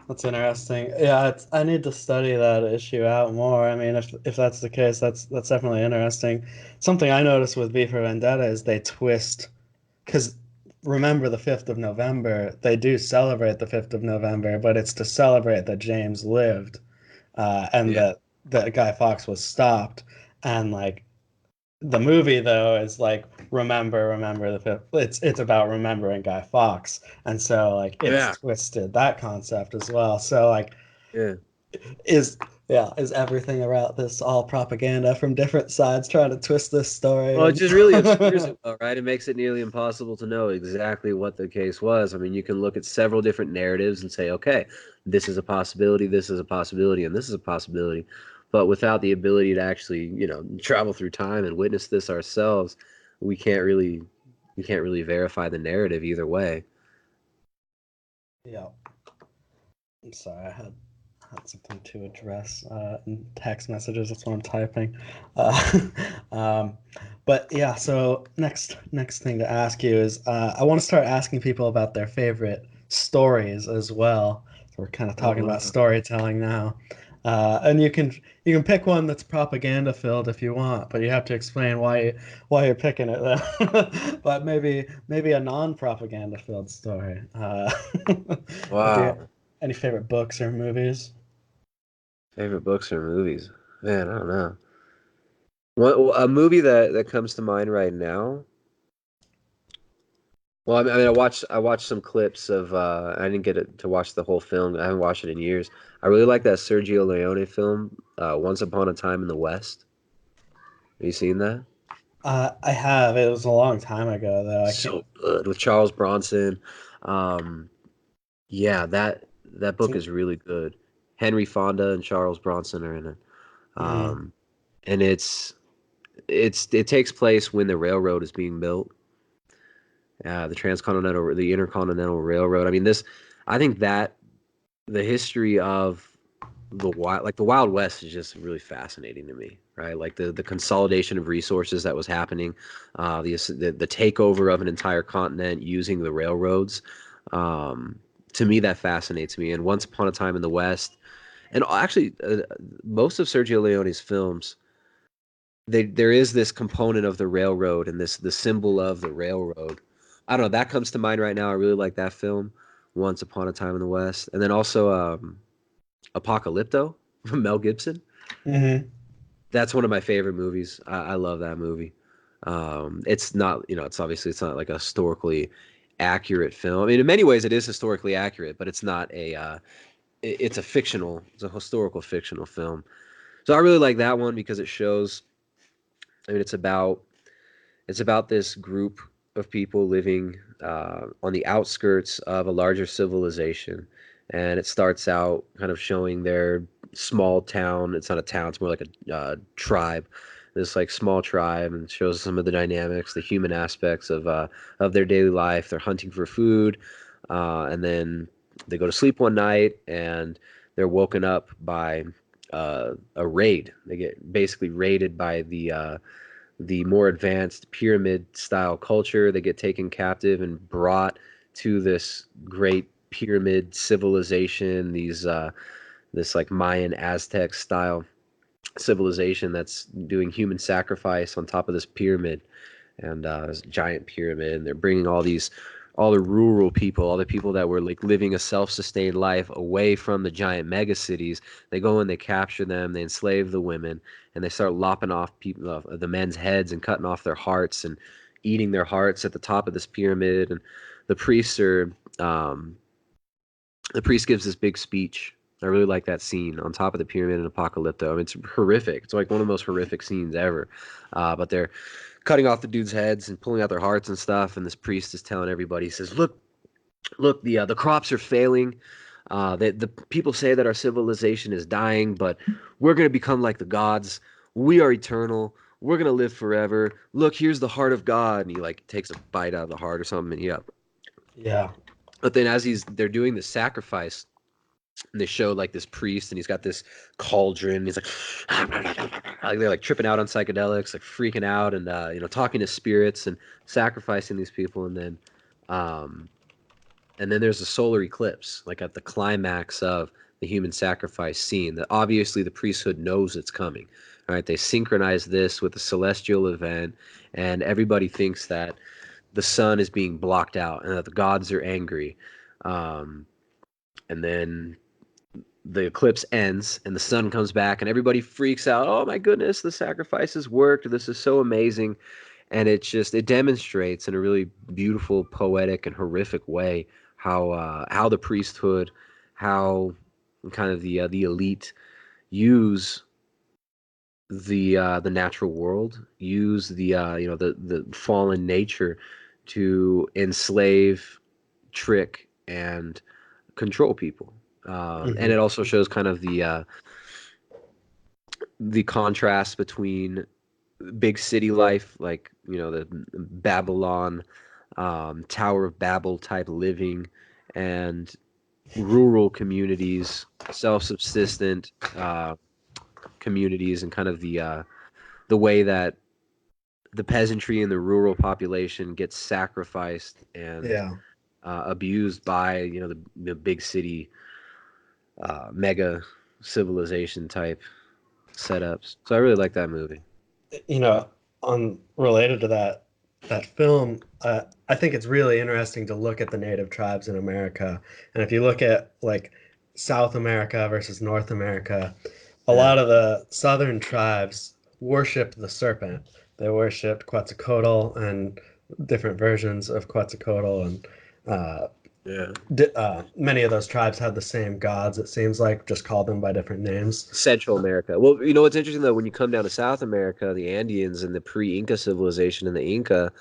that's interesting. Yeah, I need to study that issue out more. I mean, if that's the case, that's definitely interesting. Something I noticed with V for Vendetta is they twist because remember the 5th of November, they do celebrate the 5th of November, but it's to celebrate that James lived, and Yeah. that Guy Fawkes was stopped, and like the movie though is like remember the 5th. It's about remembering Guy Fawkes, and so like it's Yeah. twisted that concept as well. So like Yeah. is is everything about this all propaganda from different sides trying to twist this story Well, it and just really obscures it, though, right? It makes it nearly impossible to know exactly what the case was. I mean, you can look at several different narratives and say, okay, this is a possibility, this is a possibility, and this is a possibility. But without the ability to actually, travel through time and witness this ourselves, we can't really, we can't really verify the narrative either way. yeah. I'm sorry, I had something to address in text messages. That's what I'm typing. Uh, um, but yeah, so next thing to ask you is I want to start asking people about their favorite stories as well. So we're kind of Oh talking about wow. storytelling now. And you can pick one that's propaganda filled if you want, but you have to explain why you're picking it then. But maybe a non-propaganda filled story. Like, Wow. any favorite books or movies? Favorite books or movies? Man, I don't know. What a movie that comes to mind right now. Well, I watched some clips of I didn't get to watch the whole film. I haven't watched it in years. I really like that Sergio Leone film, Once Upon a Time in the West. Have you seen that? I have. It was a long time ago though. I can't. So good with Charles Bronson. Um, yeah, that book is really good. Henry Fonda and Charles Bronson are in it. Mhm. Um, and it takes place when the railroad is being built. The Intercontinental Railroad. I mean, I think that the history of the Wild West is just really fascinating to me, right? Like the consolidation of resources that was happening, the takeover of an entire continent using the railroads. Um, to me, that fascinates me. And Once Upon a Time in the West, and actually, most of Sergio Leone's films, there is this component of the railroad and the symbol of the railroad. I don't know. That comes to mind right now. I really like that film, Once Upon a Time in the West, and then also Apocalypto from Mel Gibson. Mhm. That's one of my favorite movies. I love that movie. It's not, it's not like a historically accurate film. I mean, in many ways, it is historically accurate, but it's not it's a historical fictional film. So I really like that one because it shows. I mean, it's about this group of people living on the outskirts of a larger civilization, and it starts out kind of showing their small town. It's not a town; it's more like a tribe. This like small tribe, and shows some of the dynamics, the human aspects of their daily life. They're hunting for food, and then they go to sleep one night, and they're woken up by a raid. They get basically raided by the more advanced pyramid style culture. They get taken captive and brought to this great pyramid civilization, this like Mayan Aztec style civilization that's doing human sacrifice on top of this pyramid and this giant pyramid. And they're bringing all the rural people, all the people that were like living a self-sustained life away from the giant mega cities. They go and they capture them, they enslave the women, and they start lopping off people, the men's heads, and cutting off their hearts and eating their hearts at the top of this pyramid. And the priests are um, the priest gives this big speech. I really like that scene on top of the pyramid in Apocalypto. I mean, it's horrific. It's like one of the most horrific scenes ever. But they're cutting off the dudes' heads and pulling out their hearts and stuff. And this priest is telling everybody, he says, "Look, the crops are failing. The people say that our civilization is dying, but we're gonna become like the gods. We are eternal. We're gonna live forever. Look, here's the heart of God." And he like takes a bite out of the heart or something. And yeah. Yeah. But then as they're doing the sacrifice, and they show like this priest, and he's got this cauldron. He's like they're like tripping out on psychedelics, like freaking out, and talking to spirits and sacrificing these people. Um, and then there's a solar eclipse, like at the climax of the human sacrifice scene. That obviously the priesthood knows it's coming. All right, they synchronize this with a celestial event, and everybody thinks that the sun is being blocked out and that the gods are angry. Um, and then the eclipse ends and the sun comes back and everybody freaks out. Oh my goodness, the sacrifices worked. This is so amazing. And it demonstrates in a really beautiful, poetic, and horrific way how the priesthood, how kind of the elite use the natural world, use the fallen nature to enslave, trick, and control people. And Hmm. it also shows kind of the contrast between big city life, like the Babylon, Tower of Babel type living, and rural communities, self-subsistent communities, and kind of the way that the peasantry and the rural population gets sacrificed and Yeah. abused by the big city mega civilization type setups. So I really like that movie. You know, on related to that film, I think it's really interesting to look at the native tribes in America. And if you look at like South America versus North America, a Yeah. lot of the southern tribes worshipped the serpent. They worshipped Quetzalcoatl and different versions of Quetzalcoatl, and uh, Yeah. many of those tribes had the same gods. It seems like just called them by different names. Central America. Well, you know what's interesting though, when you come down to South America, the Andeans and the pre-Inca civilization and the Inca,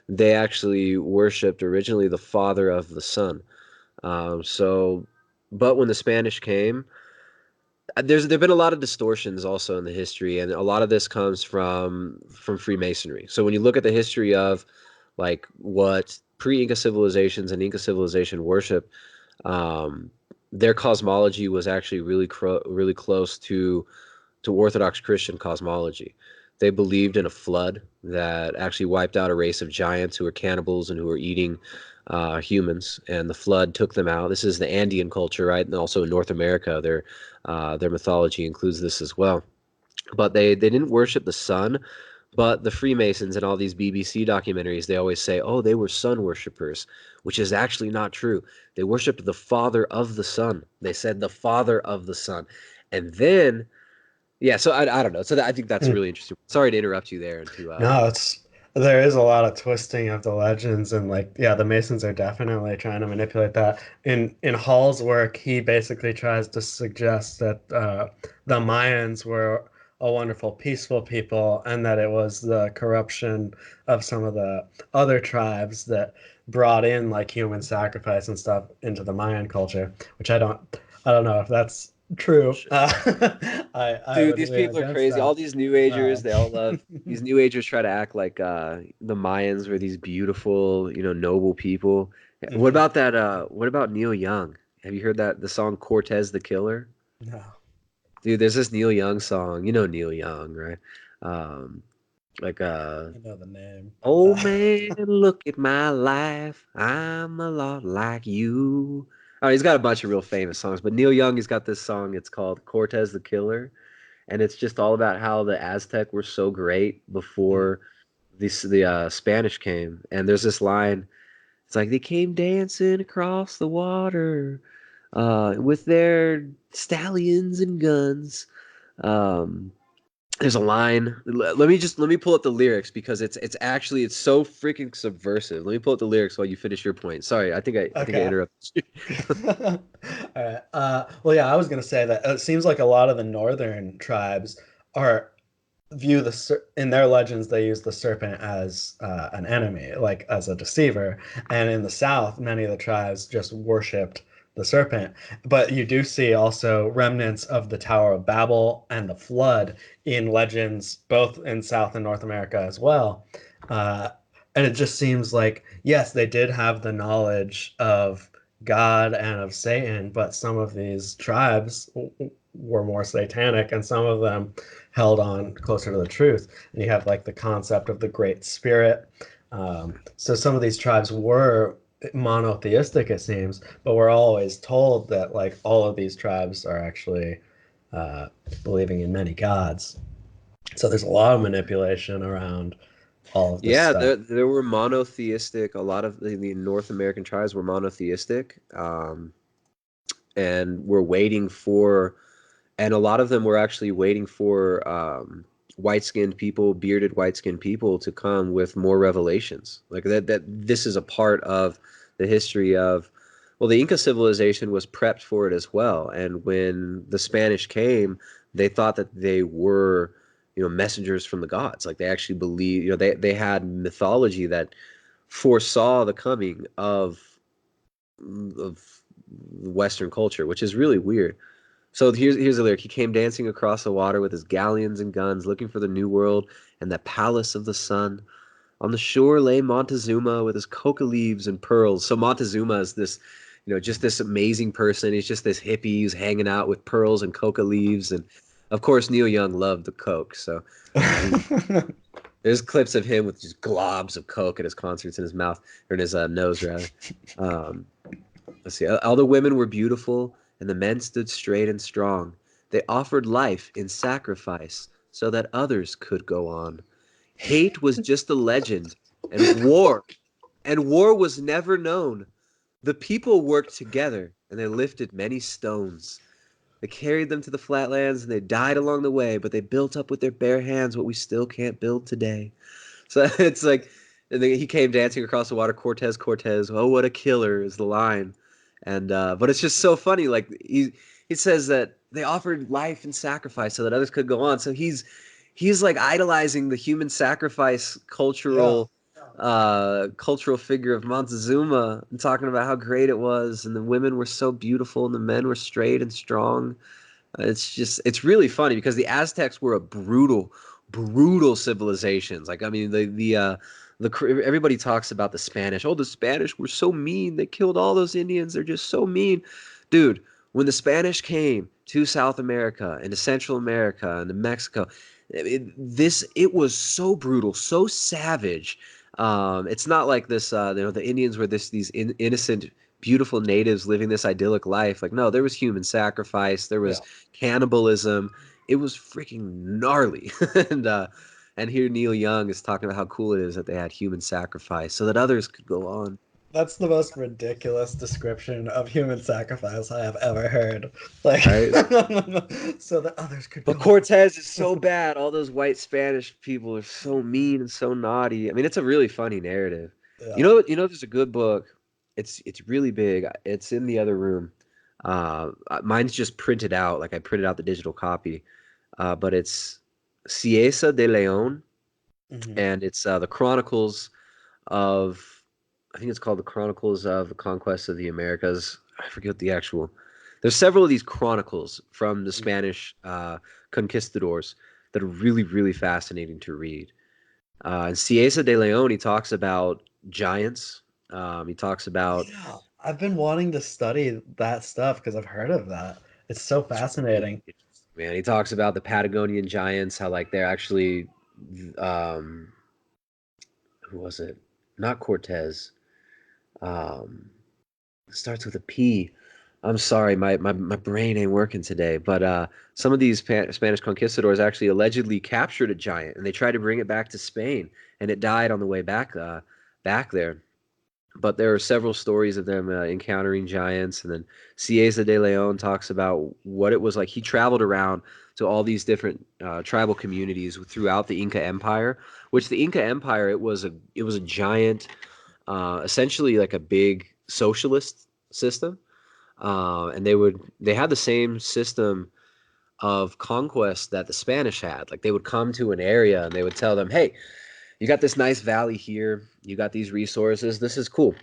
they actually worshipped originally the father of the sun. So, but when the Spanish came, there've been a lot of distortions also in the history, and a lot of this comes from Freemasonry. So when you look at the history of like what pre-Inca civilizations and Inca civilization worship, um, their cosmology was actually really close to Orthodox Christian cosmology. They believed in a flood that actually wiped out a race of giants who were cannibals and who were eating humans, and the flood took them out. This is the Andean culture, right? And also in North America, their mythology includes this as well. But they didn't worship the sun. But the Freemasons and all these BBC documentaries, they always say, oh, they were sun worshippers, which is actually not true. They worshipped the father of the sun. They said the father of the sun. And then yeah, so I don't know. So I think that's really interesting. Sorry to interrupt you there. And to No, it's there is a lot of twisting of the legends, and like yeah, the Masons are definitely trying to manipulate that. In Hall's work, he basically tries to suggest that the Mayans were a wonderful, peaceful people, and that it was the corruption of some of the other tribes that brought in like human sacrifice and stuff into the Mayan culture, which I don't know if that's true. I dude, would these weigh people are against crazy. All that. these new agers, Um, they all love these new agers try to act like the Mayans were these beautiful, noble people. What mhm. about that what about Neil Young? Have you heard the song Cortez the Killer? No. Dude, there's this Neil Young song. You know Neil Young, right? Um like I know the name. oh man, look at my life. I'm a lot like you. Oh, he's got a bunch of real famous songs, but Neil Young, he's got this song. It's called Cortez the Killer, and it's just all about how the Aztec were so great Mm. before the Spanish came. And there's this line. It's like they came dancing across the water, with their stallions and guns. Um, there's a line. Let me pull up the lyrics because it's so freaking subversive. Let me pull up the lyrics while you finish your point. Sorry, I think I Okay. interrupted you. All right. Well, yeah, I was gonna say that it seems like a lot of the northern tribes are view in their legends they use the serpent as an enemy, like as a deceiver, and in the south many of the tribes just worshipped the serpent. But you do see also remnants of the Tower of Babel and the flood in legends both in South and North America as well. uh, and it just seems like yes, they did have the knowledge of God and of Satan, but some of these tribes were more satanic and some of them held on closer to the truth. And you have like the concept of the Great Spirit. So some of these tribes were monotheistic, it seems, but we're always told that like all of these tribes are actually uh, believing in many gods. So there's a lot of manipulation around all of this Yeah, stuff. there were monotheistic. A lot of the North American tribes were monotheistic, and were waiting for, and a lot of them were actually waiting for white-skinned people, bearded white-skinned people, to come with more revelations. Like that this is a part of the history of, well, the Inca civilization was prepped for it as well. And when the Spanish came, they thought that they were, messengers from the gods. Like they actually believed, they had mythology that foresaw the coming of Western culture, which is really weird. So here's the lyric. He came dancing across the water with his galleons and guns, looking for the new world and the palace of the sun. On the shore lay Montezuma with his coca leaves and pearls. So Montezuma is this, just this amazing person. He's just this hippie who's hanging out with pearls and coca leaves. And of course, Neil Young loved the coke. So there's clips of him with just globs of coke at his concerts in his mouth, or in his nose rather. Um, let's see. All the women were beautiful, and the men stood straight and strong. They offered life in sacrifice so that others could go on. Hate was just a legend, and war was never known. The people worked together, and they lifted many stones. They carried them to the flatlands, and they died along the way, but they built up with their bare hands what we still can't build today. So it's like, and then he came dancing across the water. Cortez, Cortez. Oh, what a killer is the line. And but it's just so funny. Like he says that they offered life and sacrifice so that others could go on. So he's like idolizing the human sacrifice Yeah. cultural figure of Montezuma and talking about how great it was, and the women were so beautiful and the men were straight and strong. It's really funny because the Aztecs were a brutal civilizations. Like, I mean, everybody talks about the Spanish. Oh, the Spanish were so mean. They killed all those Indians. They're just so mean. Dude, when the Spanish came to South America and to Central America and to Mexico, it was so brutal, so savage. It's not like this, the Indians were these innocent, beautiful natives living this idyllic life. Like, no, there was human sacrifice. There was Yeah. cannibalism. It was freaking gnarly. And here Neil Young is talking about how cool it is that they had human sacrifice so that others could go on. That's the most ridiculous description of human sacrifice I have ever heard. Like, Right? so that others could But go. Cortez is so bad. All those white Spanish people are so mean and so naughty. I mean, it's a really funny narrative. Yeah. There's a good book. It's really big. It's in the other room. Mine's just printed out. Like, I printed out the digital copy. But it's Cieza de Leon, Hmm. and it's the Chronicles of. I think it's called the Chronicles of the Conquest of the Americas. I forget the actual. There's several of these chronicles from the Spanish conquistadors that are really, really fascinating to read. And Cieza de Leon, he talks about giants. He talks about Yeah. I've been wanting to study that stuff because I've heard of that. It's so it's really fascinating. interesting, man. He talks about the Patagonian Giants, how like they're actually, um, who was it? Not Cortez. Um, it starts with a P. I'm sorry, my brain ain't working today. But some of these Spanish conquistadors actually allegedly captured a giant, and they tried to bring it back to Spain, and it died on the way back there. But there are several stories of them encountering giants, and then Cieza de Leon talks about what it was like. He traveled around to all these different tribal communities throughout the Inca Empire, which the Inca Empire it was a giant, essentially like a big socialist system, and they had the same system of conquest that the Spanish had. Like, they would come to an area and they would tell them, "Hey, you got this nice valley here. You got these resources. This is cool.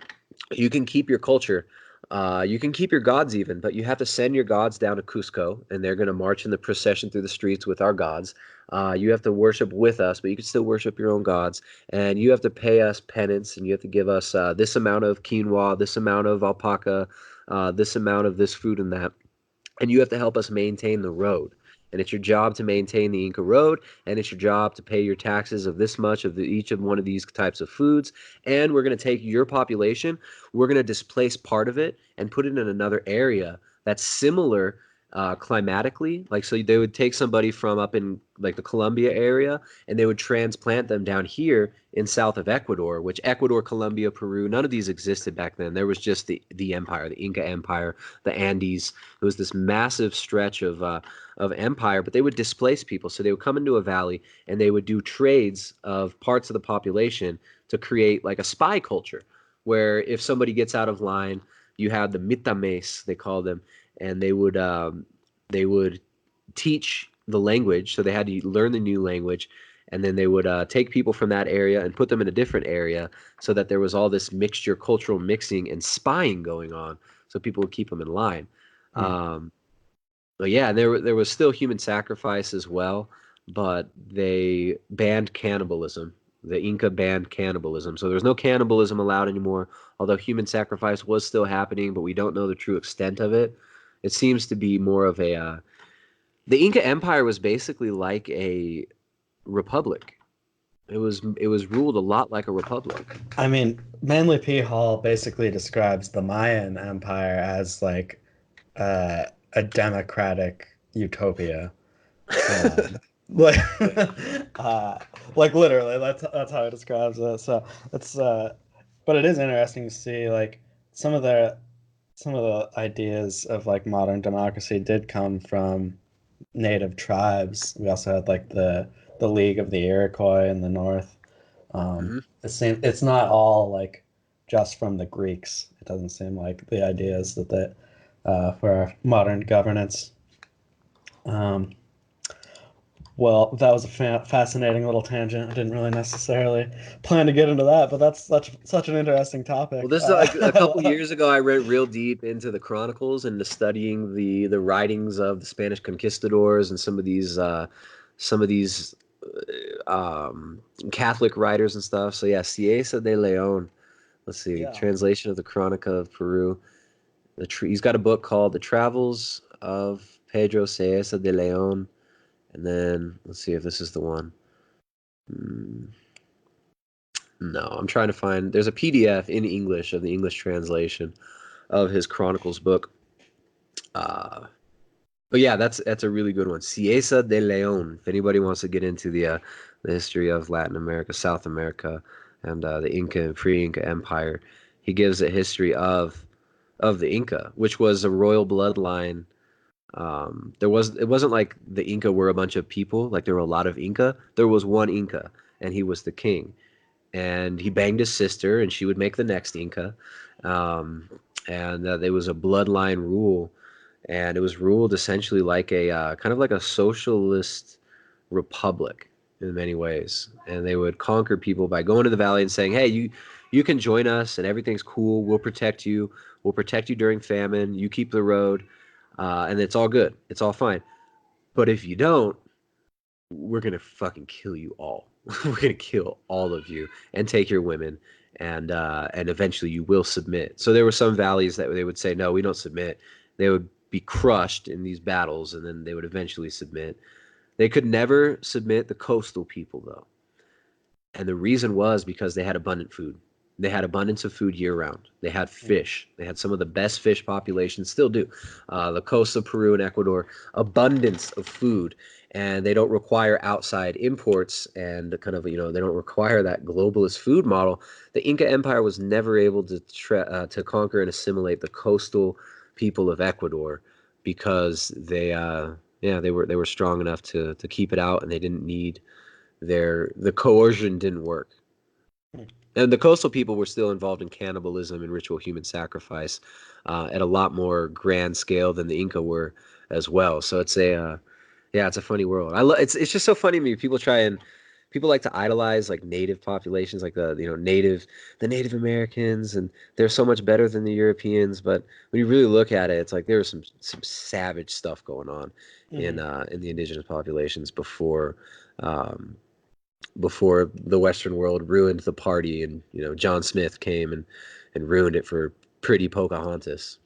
You can keep your culture. You can keep your gods even, but you have to send your gods down to Cusco, and they're going to march in the procession through the streets with our gods. You have to worship with us, but you can still worship your own gods. And you have to pay us penance, and you have to give us this amount of quinoa, this amount of alpaca, this amount of this food and that. And you have to help us maintain the road. And it's your job to maintain the Inca road, and it's your job to pay your taxes of this much of each of one of these types of foods. And we're going to take your population, we're going to displace part of it and put it in another area that's similar climatically. Like, so they would take somebody from up in like the Colombia area, and they would transplant them down here in south of Ecuador, which Ecuador, Colombia, Peru, none of these existed back then. There was just the empire, the Inca Empire, the Andes. It was this massive stretch of empire, but they would displace people. So they would come into a valley and they would do trades of parts of the population to create like a spy culture, where if somebody gets out of line, you have the mitames, they call them, and they would teach the language. So they had to learn the new language, and then they would take people from that area and put them in a different area, so that there was all this mixture, cultural mixing and spying going on, so people would keep them in line. Hmm. Um, but yeah, there was still human sacrifice as well, but they banned cannibalism. The Inca banned cannibalism, so there's no cannibalism allowed anymore. Although human sacrifice was still happening, but we don't know the true extent of it. It seems to be more of a. The Inca Empire was basically like a republic. It was ruled a lot like a republic. I mean, Manly P. Hall basically describes the Mayan Empire as like a democratic utopia. Like, like literally, that's how it describes it. So it's, but it is interesting to see like some of the some of the ideas of like modern democracy did come from native tribes. We also had like the League of the Iroquois in the north. Mhm. It's not all like just from the Greeks. It doesn't seem like the ideas that for our modern governance. Um, well, that was a fascinating little tangent. I didn't really necessarily plan to get into that, but that's such an interesting Well, topic. this is like a couple years ago. I went real deep into the Chronicles and to studying the writings of the Spanish conquistadors and some of these Catholic writers and stuff. So yeah, Cieza de Leon. Let's see, Yeah. translation of the Chronica of Peru. He's got a book called The Travels of Pedro Cieza de Leon, and then let's see if this is the one. Hmm, no, I'm trying to find. There's a PDF in English of the English translation of his Chronicles book. Uh, but yeah, that's a really good one. Cieza de Leon. If anybody wants to get into the history of Latin America, South America, and the Inca and pre-Inca Empire, he gives a history of the Inca, which was a royal bloodline. It wasn't like the Inca were a bunch of people, like there were a lot of Inca. There was one Inca, and he was the king. And he banged his sister, and she would make the next Inca. Um, and there was a bloodline rule, and it was ruled essentially like a kind of like a socialist republic in many ways. And they would conquer people by going to the valley and saying, "Hey, you can join us, and everything's cool. We'll protect you. We'll protect you during famine. You keep the road, and it's all good. It's all fine. But if you don't, we're gonna fucking kill you all. We're gonna kill all of you and take your women, and eventually you will submit." So there were some valleys that they would say, "No, we don't submit." They would be crushed in these battles, and then they would eventually submit. They could never submit the coastal people though, and the reason was because they had abundant food. They had abundance of food year round. They had fish. They had some of the best fish populations, still do. The coasts of Peru and Ecuador, abundance of food, and they don't require outside imports and kind of they don't require that globalist food model. The Inca Empire was never able to conquer and assimilate the coastal people of Ecuador because they were strong enough to keep it out, and they didn't need the coercion didn't work. And the coastal people were still involved in cannibalism and ritual human sacrifice at a lot more grand scale than the Inca were as well. So it's a funny world. It's just so funny to me. People like to idolize like native populations, like the Native Americans, and they're so much better than the Europeans. But when you really look at it, it's like there was some savage stuff going on Mm-hmm. in the indigenous populations um, before the Western world ruined the party, and John Smith came and ruined it for pretty Pocahontas.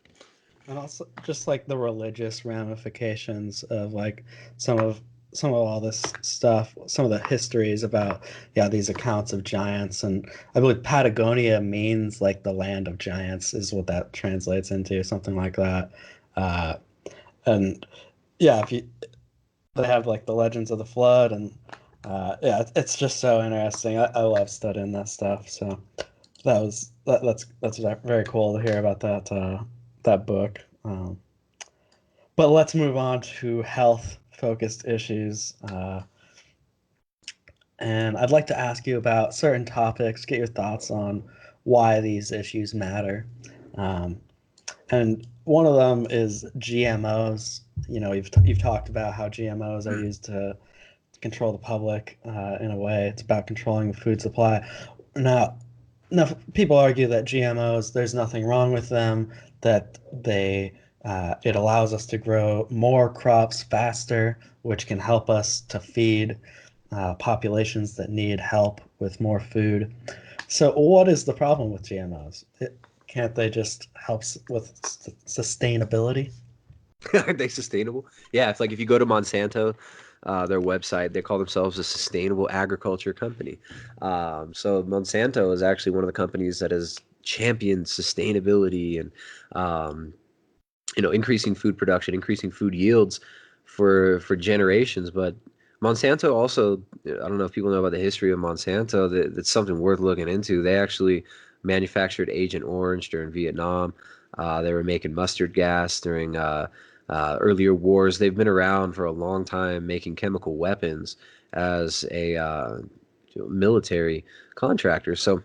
And also just like the religious ramifications of like some of some of all this stuff, some of the histories about these accounts of giants. And I believe Patagonia means like the land of giants is what that translates into, something like that. uh and yeah, if you they have like the legends of the flood. And it's just so interesting. I love studying that stuff. So that's very cool to hear about that book. But let's move on to health focused issues. And I'd like to ask you about certain topics, get your thoughts on why these issues matter. Um, and one of them is GMOs. You've talked about how GMOs are used to control the public in a way. It's about controlling the food supply. Now, now people argue that GMOs, there's nothing wrong with them, that it allows us to grow more crops faster, which can help us to feed populations that need help with more food. So, what is the problem with GMOs? Can't they just help with sustainability? Aren't they sustainable? Yeah, it's like if you go to Monsanto, their website, they call themselves a sustainable agriculture company. So Monsanto is actually one of the companies that has championed sustainability and um, increasing food production, increasing food yields for generations. But Monsanto also, I don't know if people know about the history of Monsanto. That's something worth looking into. They actually manufactured Agent Orange during Vietnam. They were making mustard gas during earlier wars. They've been around for a long time making chemical weapons as a military contractor. So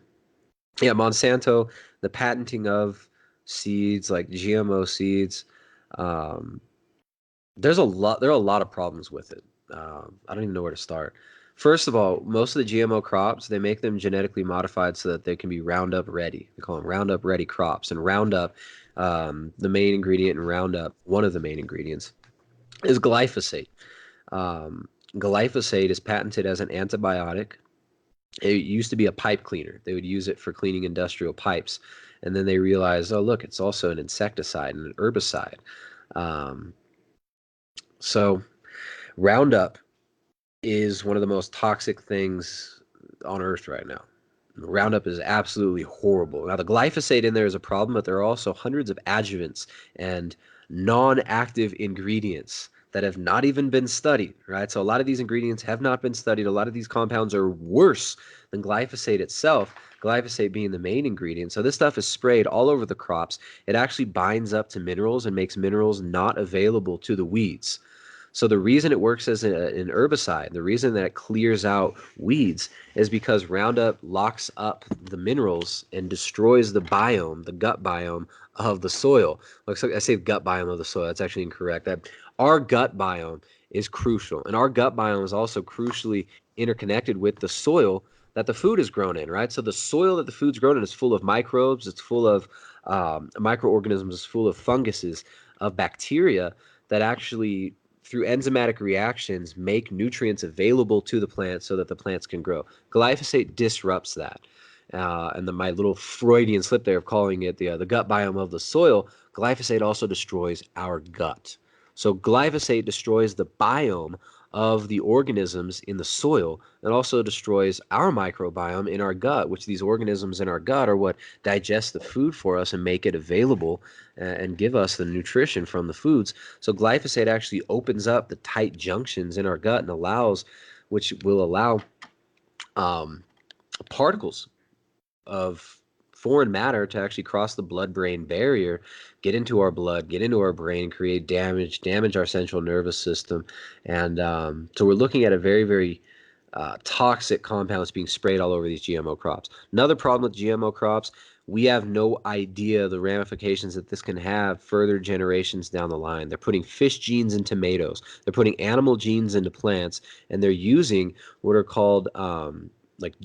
yeah, Monsanto, the patenting of seeds like GMO seeds, um, there are a lot of problems with it. I don't even know where to start. First of all, most of the GMO crops, they make them genetically modified so that they can be Roundup ready. We call them Roundup ready crops. And Roundup, the main ingredient in Roundup, one of the main ingredients, is glyphosate. Um, Glyphosate is patented as an antibiotic. It used to be a pipe cleaner. They would use it for cleaning industrial pipes. And then they realized, oh, look, it's also an insecticide and an herbicide. Um, so Roundup is one of the most toxic things on Earth right now. Roundup is absolutely horrible. Now, the glyphosate in there is a problem, but there are also hundreds of adjuvants and non-active ingredients that have not even been studied, right? So a lot of these ingredients have not been studied. A lot of these compounds are worse than glyphosate itself, glyphosate being the main ingredient. So this stuff is sprayed all over the crops. It actually binds up to minerals and makes minerals not available to the weeds. So the reason it works as an herbicide, the reason that it clears out weeds is because Roundup locks up the minerals and destroys the biome, the gut biome of the soil. Looks like I say gut biome of the soil. That's actually incorrect. Our gut biome is crucial, and our gut biome is also crucially interconnected with the soil that the food is grown in, right? So the soil that the food's grown in is full of microbes. It's full of microorganisms. It's full of funguses, of bacteria that actually through enzymatic reactions make nutrients available to the plant so that the plants can grow. Glyphosate disrupts that. My little Freudian slip there of calling it the gut biome of the soil, glyphosate also destroys our gut. So glyphosate destroys the biome of the organisms in the soil and also destroys our microbiome in our gut, which these organisms in our gut are what digest the food for us and make it available and give us the nutrition from the foods. So glyphosate actually opens up the tight junctions in our gut and which will allow um, particles of foreign matter to actually cross the blood-brain barrier, get into our blood, get into our brain, create damage our central nervous system. And so we're looking at a very, very toxic compounds being sprayed all over these GMO crops. Another problem with GMO crops, we have no idea the ramifications that this can have further generations down the line. They're putting fish genes in tomatoes. They're putting animal genes into plants, and they're using what are called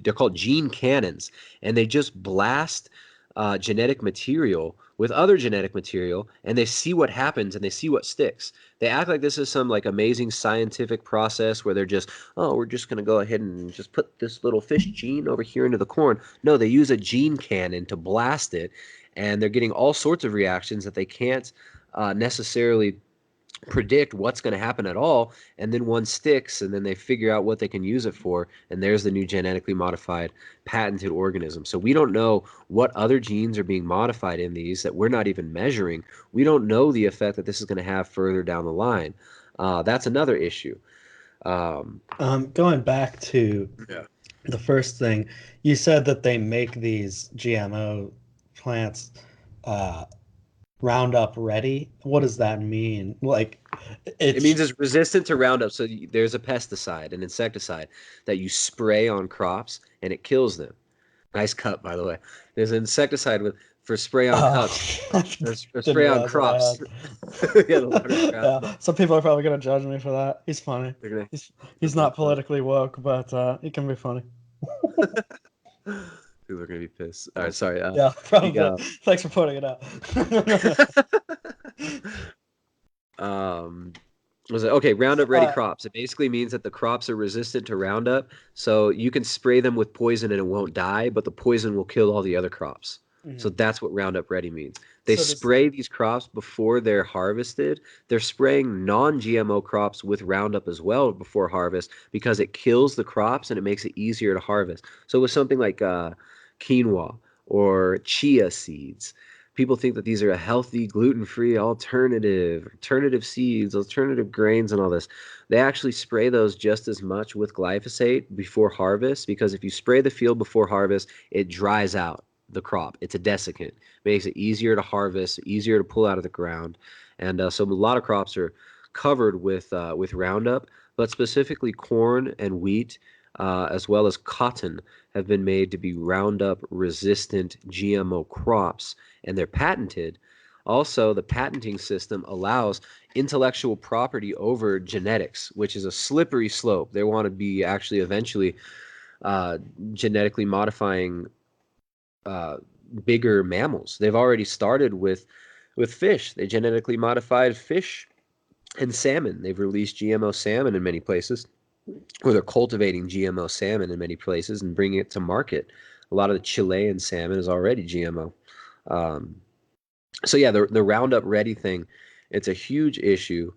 they're called gene cannons, and they just blast genetic material with other genetic material, and they see what happens and they see what sticks. They act like this is some like amazing scientific process where they're just, oh, we're just going to go ahead and just put this little fish gene over here into the corn. No, they use a gene cannon to blast it, and they're getting all sorts of reactions that they can't necessarily predict what's going to happen at all, and then one sticks, and then they figure out what they can use it for, and there's the new genetically modified patented organism. So we don't know what other genes are being modified in these that we're not even measuring. We don't know the effect that this is going to have further down the line. That's another issue. Going back to Yeah. the first thing, you said that they make these GMO plants Roundup ready. What does that mean? Like, It means it's resistant to Roundup. So there's a pesticide, an insecticide that you spray on crops, and it kills them. Nice cut, by the way. There's an insecticide for spray on cups. There's for didn't spray on realize what I crops. had. Yeah, the watercraft. Yeah, some people are probably gonna judge me for that. He's funny. They're gonna He's not politically woke, but he can be funny. People are gonna be pissed. All right, sorry. Yeah, probably. The, Thanks for pointing it out. Was it okay? Roundup ready crops. It basically means that the crops are resistant to Roundup, so you can spray them with poison and it won't die, but the poison will kill all the other crops. So that's what Roundup Ready means. They spray these crops before they're harvested. They're spraying non-GMO crops with Roundup as well before harvest because it kills the crops and it makes it easier to harvest. So with something like quinoa or chia seeds, people think that these are a healthy, gluten-free alternative seeds, alternative grains, and all this. They actually spray those just as much with glyphosate before harvest, because if you spray the field before harvest, it dries out the crop. It's a desiccant. Makes it easier to harvest, easier to pull out of the ground. And so a lot of crops are covered with Roundup, but specifically corn and wheat, as well as cotton, have been made to be Roundup resistant GMO crops, and they're patented. Also, the patenting system allows intellectual property over genetics, which is a slippery slope. They want to be actually eventually genetically modifying bigger mammals. They've already started with fish. They genetically modified fish and salmon. They've released GMO salmon in many places, or they're cultivating GMO salmon in many places and bringing it to market. A lot of the Chilean salmon is already GMO. Um, so yeah, the Roundup Ready thing, it's a huge issue,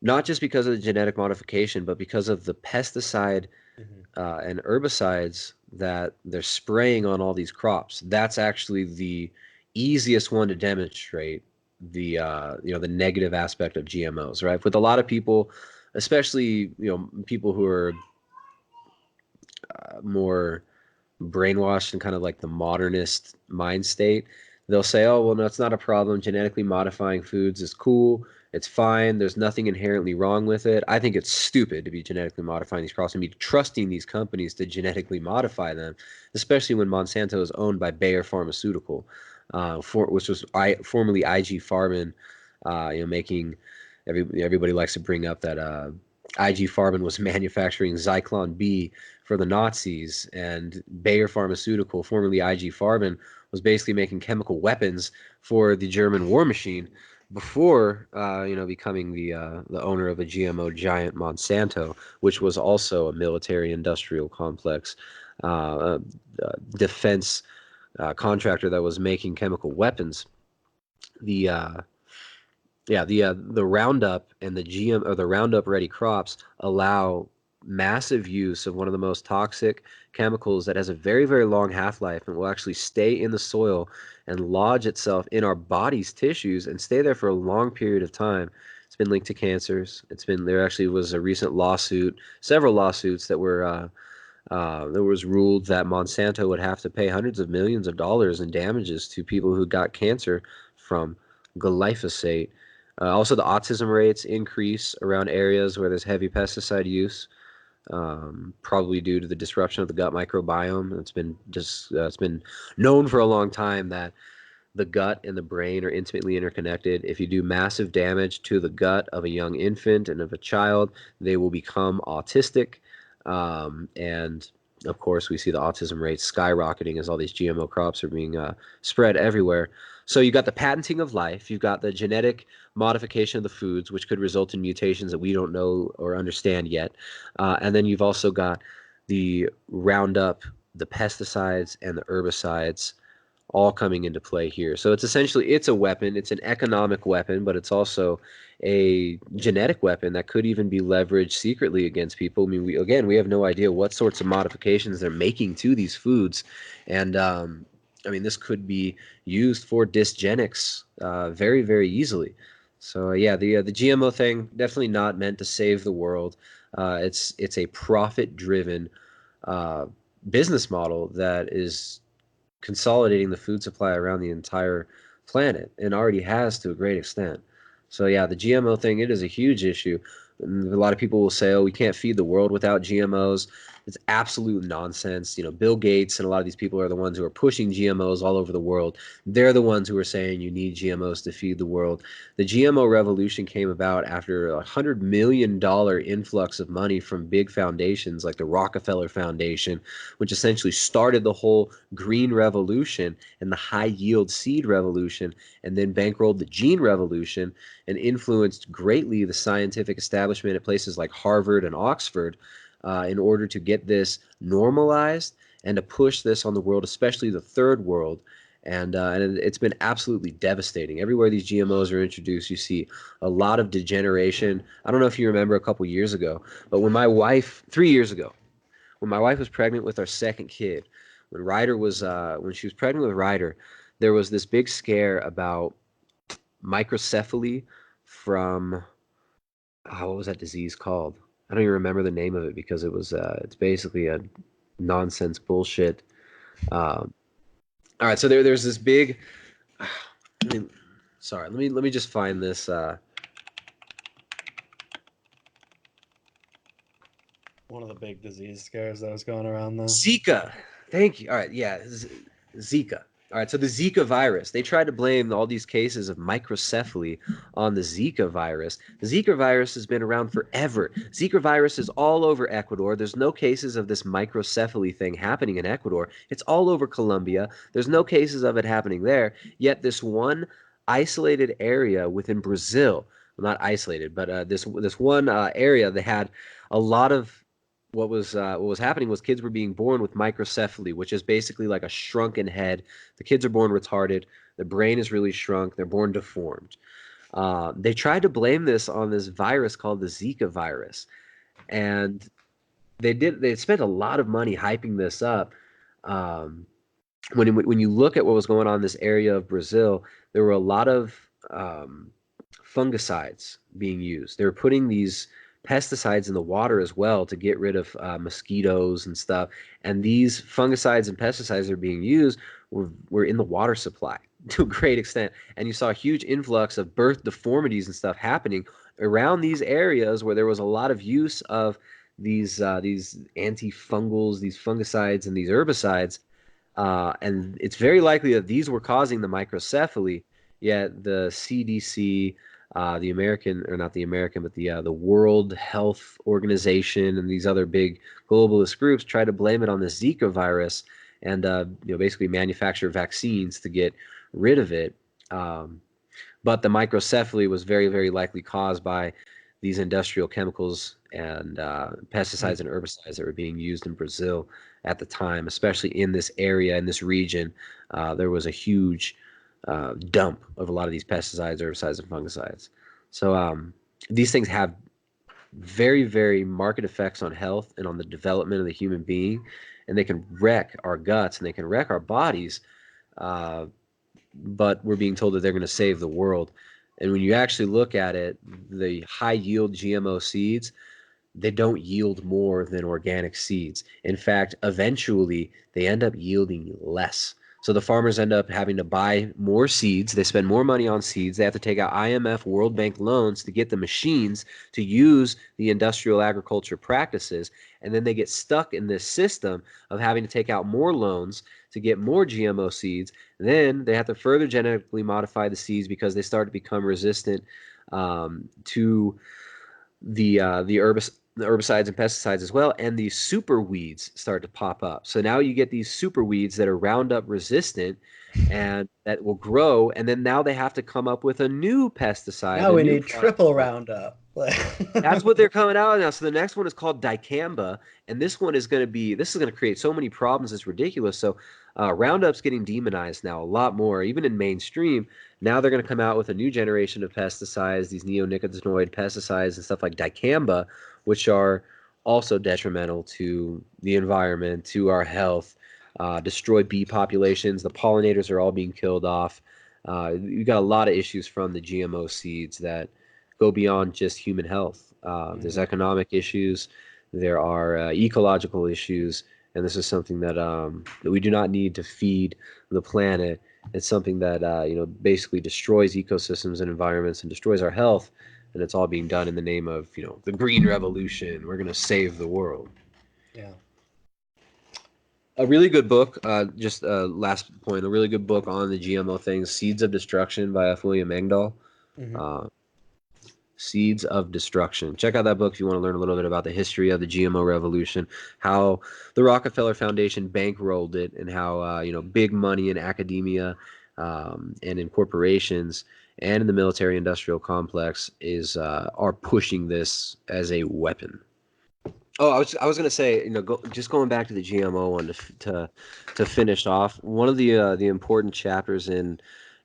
not just because of the genetic modification, but because of the pesticide and herbicides that they're spraying on all these crops. That's actually the easiest one to demonstrate the negative aspect of GMOs, right? With a lot of people, especially people who are more brainwashed and kind of like the modernist mind state, they'll say, oh, well, no, it's not a problem. Genetically modifying foods is cool. It's fine. There's nothing inherently wrong with it. I think it's stupid to be genetically modifying these crops and be trusting these companies to genetically modify them, especially when Monsanto is owned by Bayer Pharmaceutical, which was formerly IG Farben, making everybody likes to bring up that IG Farben was manufacturing Zyklon B for the Nazis, and Bayer Pharmaceutical, formerly IG Farben, was basically making chemical weapons for the German war machine before becoming the owner of a GMO giant, Monsanto, which was also a military industrial complex defense contractor that was making chemical weapons. The the Roundup and the the Roundup Ready crops allow massive use of one of the most toxic chemicals that has a very, very long half-life and will actually stay in the soil and lodge itself in our body's tissues and stay there for a long period of time. It's been linked to cancers. There actually was a recent lawsuit, several lawsuits that were there was ruled that Monsanto would have to pay hundreds of millions of dollars in damages to people who got cancer from glyphosate. Also, the autism rates increase around areas where there's heavy pesticide use, probably due to the disruption of the gut microbiome. It's been known for a long time that the gut and the brain are intimately interconnected. If you do massive damage to the gut of a young infant and of a child, they will become autistic. And of course, we see the autism rates skyrocketing as all these GMO crops are being spread everywhere. So you've got the patenting of life, you've got the genetic modification of the foods, which could result in mutations that we don't know or understand yet. And then you've also got the Roundup, the pesticides, and the herbicides all coming into play here. So it's a weapon. It's an economic weapon, but it's also a genetic weapon that could even be leveraged secretly against people. I mean, we have no idea what sorts of modifications they're making to these foods, and this could be used for dysgenics very, very easily. So the GMO thing definitely not meant to save the world. It's a profit-driven business model that is consolidating the food supply around the entire planet, and already has to a great extent. So yeah, the GMO thing, it is a huge issue. And a lot of people will say, oh, we can't feed the world without GMOs. It's absolute nonsense. Bill Gates and a lot of these people are the ones who are pushing GMOs all over the world. They're the ones who are saying you need GMOs to feed the world. The GMO revolution came about after $100 million influx of money from big foundations like the Rockefeller Foundation, which essentially started the whole green revolution and the high yield seed revolution, and then bankrolled the gene revolution and influenced greatly the scientific establishment at places like Harvard and Oxford in order to get this normalized and to push this on the world, especially the third world. And it's been absolutely devastating. Everywhere these GMOs are introduced, you see a lot of degeneration. I don't know if you remember a couple years ago, but 3 years ago, when my wife was pregnant with our second kid, when she was pregnant with Ryder, there was this big scare about microcephaly from what was that disease called? I don't even remember the name of it because it's basically a nonsense bullshit. Um, all right, so there's this big. I mean, sorry, let me just find this. One of the big disease scares that was going around though. Zika. Thank you. All right, yeah, Zika. All right, so the Zika virus. They tried to blame all these cases of microcephaly on the Zika virus. The Zika virus has been around forever. Zika virus is all over Ecuador. There's no cases of this microcephaly thing happening in Ecuador. It's all over Colombia. There's no cases of it happening there. Yet this one isolated area within Brazil, well, not isolated, but this one area, they had a lot of what was happening was kids were being born with microcephaly, which is basically like a shrunken head. The kids are born retarded. The brain is really shrunk. They're born deformed. They tried to blame this on this virus called the Zika virus, and they spent a lot of money hyping this up. Um, when you look at what was going on in this area of Brazil, there were a lot of fungicides being used. They were putting these pesticides in the water as well to get rid of mosquitoes and stuff. And these fungicides and pesticides that are being used were in the water supply to a great extent. And you saw a huge influx of birth deformities and stuff happening around these areas where there was a lot of use of these antifungals, these fungicides, and these herbicides. And it's very likely that these were causing the microcephaly, yet the CDC, the American, or not the American, but the World Health Organization and these other big globalist groups try to blame it on the Zika virus and basically manufacture vaccines to get rid of it. But the microcephaly was very, very likely caused by these industrial chemicals and pesticides and herbicides that were being used in Brazil at the time, especially in this area, in this region. There was a huge dump of a lot of these pesticides, herbicides, and fungicides. So these things have very, very marked effects on health and on the development of the human being, and they can wreck our guts and they can wreck our bodies. But we're being told that they're going to save the world. And when you actually look at it, the high yield GMO seeds, they don't yield more than organic seeds. In fact, eventually they end up yielding less. So the farmers end up having to buy more seeds. They spend more money on seeds. They have to take out IMF, World Bank loans to get the machines to use the industrial agriculture practices. And then they get stuck in this system of having to take out more loans to get more GMO seeds. Then they have to further genetically modify the seeds because they start to become resistant to the herbicides and pesticides as well, and these super weeds start to pop up. So now you get these super weeds that are Roundup resistant and that will grow, and then now they have to come up with a new pesticide. Now we need triple Roundup. That's what they're coming out now. So the next one is called dicamba, and this is going to create so many problems. It's ridiculous. So Roundup's getting demonized now a lot more, even in mainstream. Now they're going to come out with a new generation of pesticides, these neonicotinoid pesticides and stuff like dicamba, which are also detrimental to the environment, to our health, destroy bee populations. The pollinators are all being killed off. You've got a lot of issues from the GMO seeds that go beyond just human health. There's economic issues, there are ecological issues, and this is something that we do not need to feed the planet. It's something that basically destroys ecosystems and environments and destroys our health, and it's all being done in the name of the Green Revolution. We're going to save the world. Yeah. A really good book, just last point, a really good book on the GMO things, Seeds of Destruction by F. William Engdahl. Seeds of Destruction. Check out that book if you want to learn a little bit about the history of the GMO revolution, how the Rockefeller Foundation bankrolled it, and how big money in academia and in corporations and in the military-industrial complex are pushing this as a weapon. Oh, I was gonna say, just going back to the GMO one to finish off. One of the important chapters in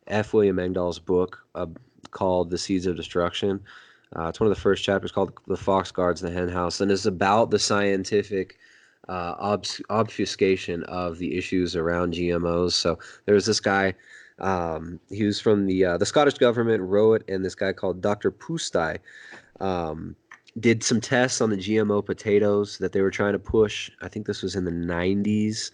F. William Engdahl's book called "The Seeds of Destruction." It's one of the first chapters called "The Fox Guards the Hen House," and it's about the scientific obfuscation of the issues around GMOs. So there's this guy He was from the Scottish government, Rowett, and this guy called Dr. Pustai um, did some tests on the GMO potatoes that they were trying to push. I think this was in the 90s,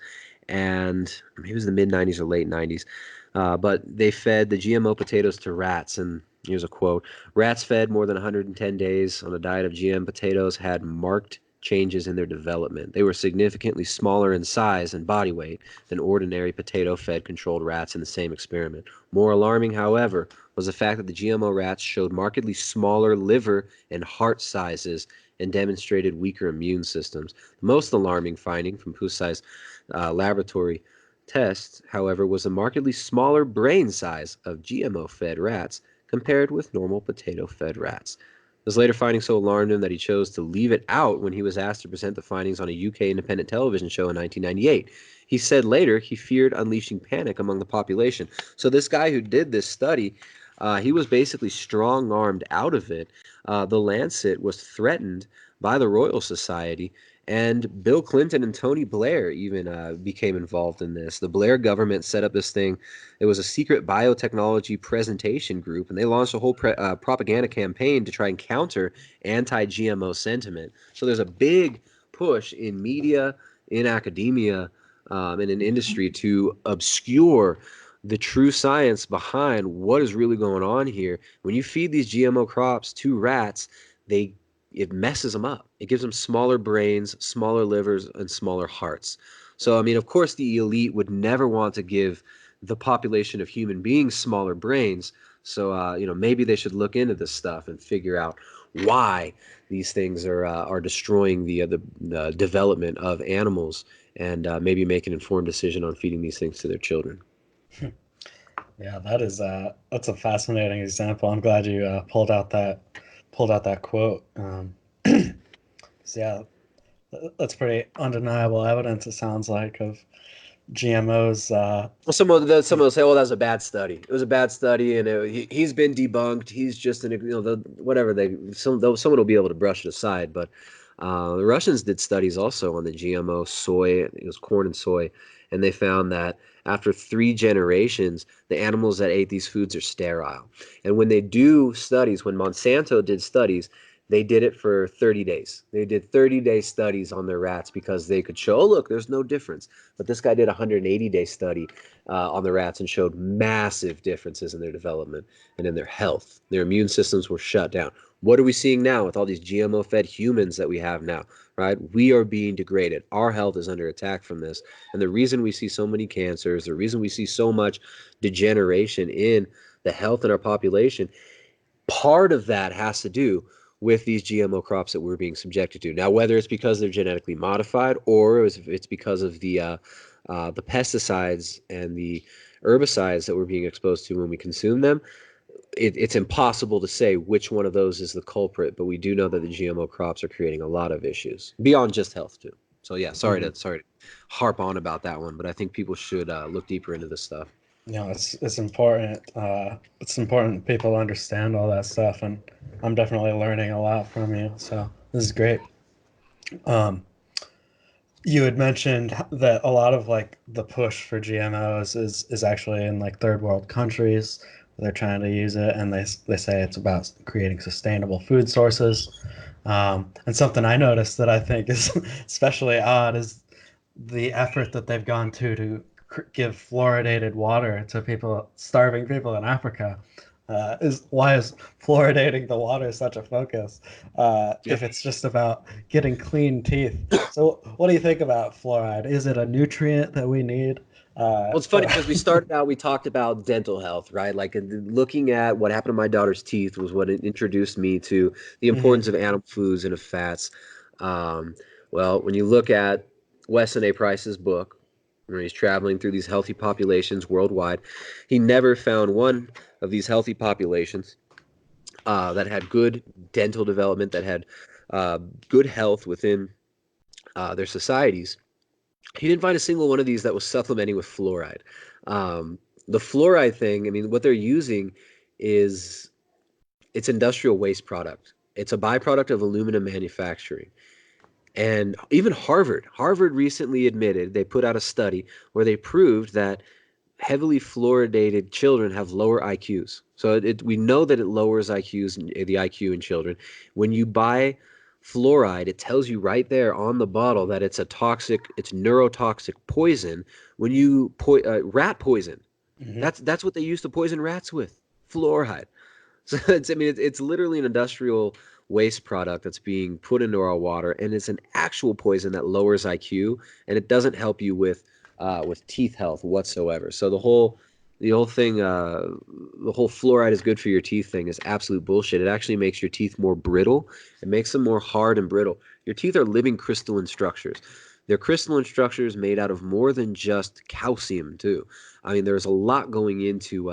and maybe it was the mid 90s or late 90s. But they fed the GMO potatoes to rats, and here's a quote: "Rats fed more than 110 days on a diet of GM potatoes had marked changes in their development. They were significantly smaller in size and body weight than ordinary potato-fed controlled rats in the same experiment. More alarming, however, was the fact that the GMO rats showed markedly smaller liver and heart sizes and demonstrated weaker immune systems. The most alarming finding from Pusai's laboratory tests, however, was the markedly smaller brain size of GMO-fed rats compared with normal potato-fed rats. This later finding so alarmed him that he chose to leave it out when he was asked to present the findings on a UK independent television show in 1998. He said later he feared unleashing panic among the population." So this guy who did this study, he was basically strong-armed out of it. The Lancet was threatened by the Royal Society, and Bill Clinton and Tony Blair even became involved in this. The Blair government set up this thing. It was a secret biotechnology presentation group, and they launched a whole propaganda campaign to try and counter anti-GMO sentiment. So there's a big push in media, in academia, and in industry to obscure the true science behind what is really going on here. When you feed these GMO crops to rats, it messes them up. It gives them smaller brains, smaller livers, and smaller hearts. So, I mean, of course, the elite would never want to give the population of human beings smaller brains. So, maybe they should look into this stuff and figure out why these things are destroying the development of animals, and maybe make an informed decision on feeding these things to their children. Yeah, that's a fascinating example. I'm glad you pulled out that quote. So yeah, that's pretty undeniable evidence. It sounds like of GMOs. Well, some will say, "Oh, that was a bad study. It was a bad study, and he's been debunked. He's just whatever someone will be able to brush it aside." But the Russians did studies also on the GMO soy. It was corn and soy, and they found that after 3 generations, the animals that ate these foods are sterile. And when they do studies, when Monsanto did studies, they did it for 30 days. They did 30-day studies on their rats because they could show, oh, look, there's no difference. But this guy did a 180-day study on the rats and showed massive differences in their development and in their health. Their immune systems were shut down. What are we seeing now with all these GMO-fed humans that we have now, right? We are being degraded. Our health is under attack from this. And the reason we see so many cancers, the reason we see so much degeneration in the health in our population, part of that has to do with these GMO crops that we're being subjected to. Now, whether it's because they're genetically modified or it's because of the pesticides and the herbicides that we're being exposed to when we consume them, it's impossible to say which one of those is the culprit. But we do know that the GMO crops are creating a lot of issues beyond just health too. So yeah, sorry to harp on about that one, but I think people should look deeper into this stuff. It's important. It's important people understand all that stuff, and I'm definitely learning a lot from you. So this is great. Um, you had mentioned that a lot of like the push for GMOs is actually in like third world countries. They're trying to use it, and they say it's about creating sustainable food sources. And something I noticed that I think is especially odd is the effort that they've gone to give fluoridated water to starving people in Africa. Is why is fluoridating the water such a focus? Yeah. If it's just about getting clean teeth. So, what do you think about fluoride? Is it a nutrient that we need? Well, it's funny because we talked about dental health, right? Like looking at what happened to my daughter's teeth was what introduced me to the importance of animal foods and of fats. Um, well, when you look at Weston A. Price's book, where he's traveling through these healthy populations worldwide, he never found one of these healthy populations that had good dental development, that had uh, good health within their societies. He didn't find a single one of these that was supplementing with fluoride. Um, the fluoride thing, I mean, what they're using is it's industrial waste product. It's a byproduct of aluminum manufacturing. And even Harvard recently admitted, they put out a study where they proved that heavily fluoridated children have lower IQs. So we know that it lowers the IQ in children. When you buy fluoride, it tells you right there on the bottle that it's it's neurotoxic poison. When you rat poison, Hmm. that's what they used to poison rats with, fluoride. So it's literally an industrial waste product that's being put into our water, and it's an actual poison that lowers IQ, and it doesn't help you with teeth health whatsoever. So the whole thing, the whole fluoride is good for your teeth thing is absolute bullshit. It actually makes your teeth more brittle. It makes them more hard and brittle. Your teeth are living crystalline structures. They're crystalline structures made out of more than just calcium too. I mean, there's a lot going into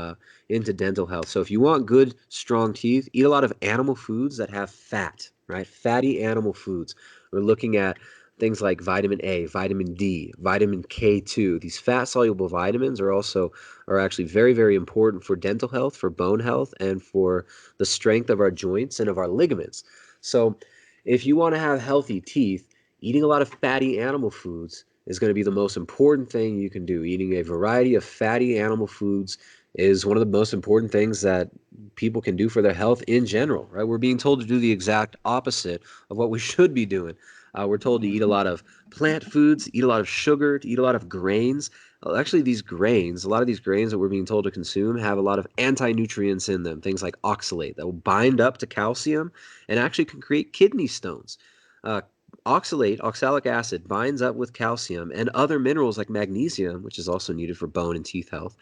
dental health. So if you want good, strong teeth, eat a lot of animal foods that have fat, right? Fatty animal foods. We're looking at things like vitamin A, vitamin D, vitamin K2. These fat-soluble vitamins are actually very, very important for dental health, for bone health, and for the strength of our joints and of our ligaments. So if you want to have healthy teeth, eating a lot of fatty animal foods is going to be the most important thing you can do. Eating a variety of fatty animal foods is one of the most important things that people can do for their health in general, right? We're being told to do the exact opposite of what we should be doing. We're told to eat a lot of plant foods, eat a lot of sugar, to eat a lot of grains. Actually, a lot of these grains that we're being told to consume have a lot of anti-nutrients in them, things like oxalate that will bind up to calcium and actually can create kidney stones. Uh, oxalic acid, binds up with calcium and other minerals like magnesium, which is also needed for bone and teeth health,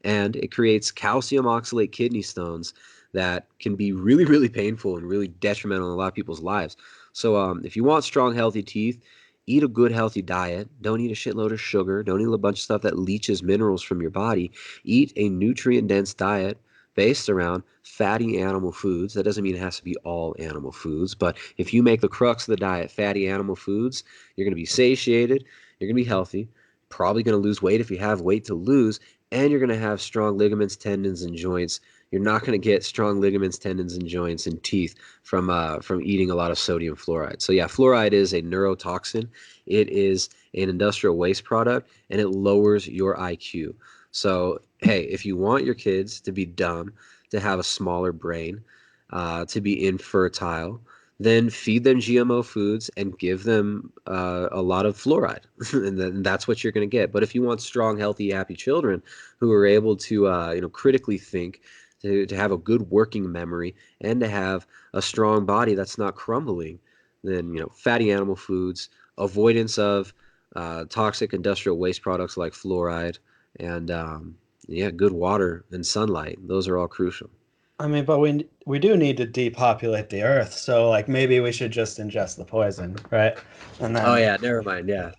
and it creates calcium oxalate kidney stones that can be really, really painful and really detrimental in a lot of people's lives. So if you want strong, healthy teeth, eat a good, healthy diet. Don't eat a shitload of sugar. Don't eat a bunch of stuff that leaches minerals from your body. Eat a nutrient-dense diet based around fatty animal foods. That doesn't mean it has to be all animal foods, but if you make the crux of the diet fatty animal foods, you're going to be satiated, you're going to be healthy, probably going to lose weight if you have weight to lose, and you're going to have strong ligaments, tendons, and joints. You're not going to get strong ligaments, tendons, and joints and teeth from eating a lot of sodium fluoride. So yeah, fluoride is a neurotoxin. It is an industrial waste product, and it lowers your IQ. So hey, if you want your kids to be dumb, to have a smaller brain, to be infertile, then feed them GMO foods and give them a lot of fluoride, and then that's what you're going to get. But if you want strong, healthy, happy children who are able to, critically think, to have a good working memory, and to have a strong body that's not crumbling, then fatty animal foods, avoidance of toxic industrial waste products like fluoride, and yeah, good water and sunlight. Those are all crucial. I mean, but we do need to depopulate the earth, so like maybe we should just ingest the poison, right? And Oh then yeah, never mind. Yeah,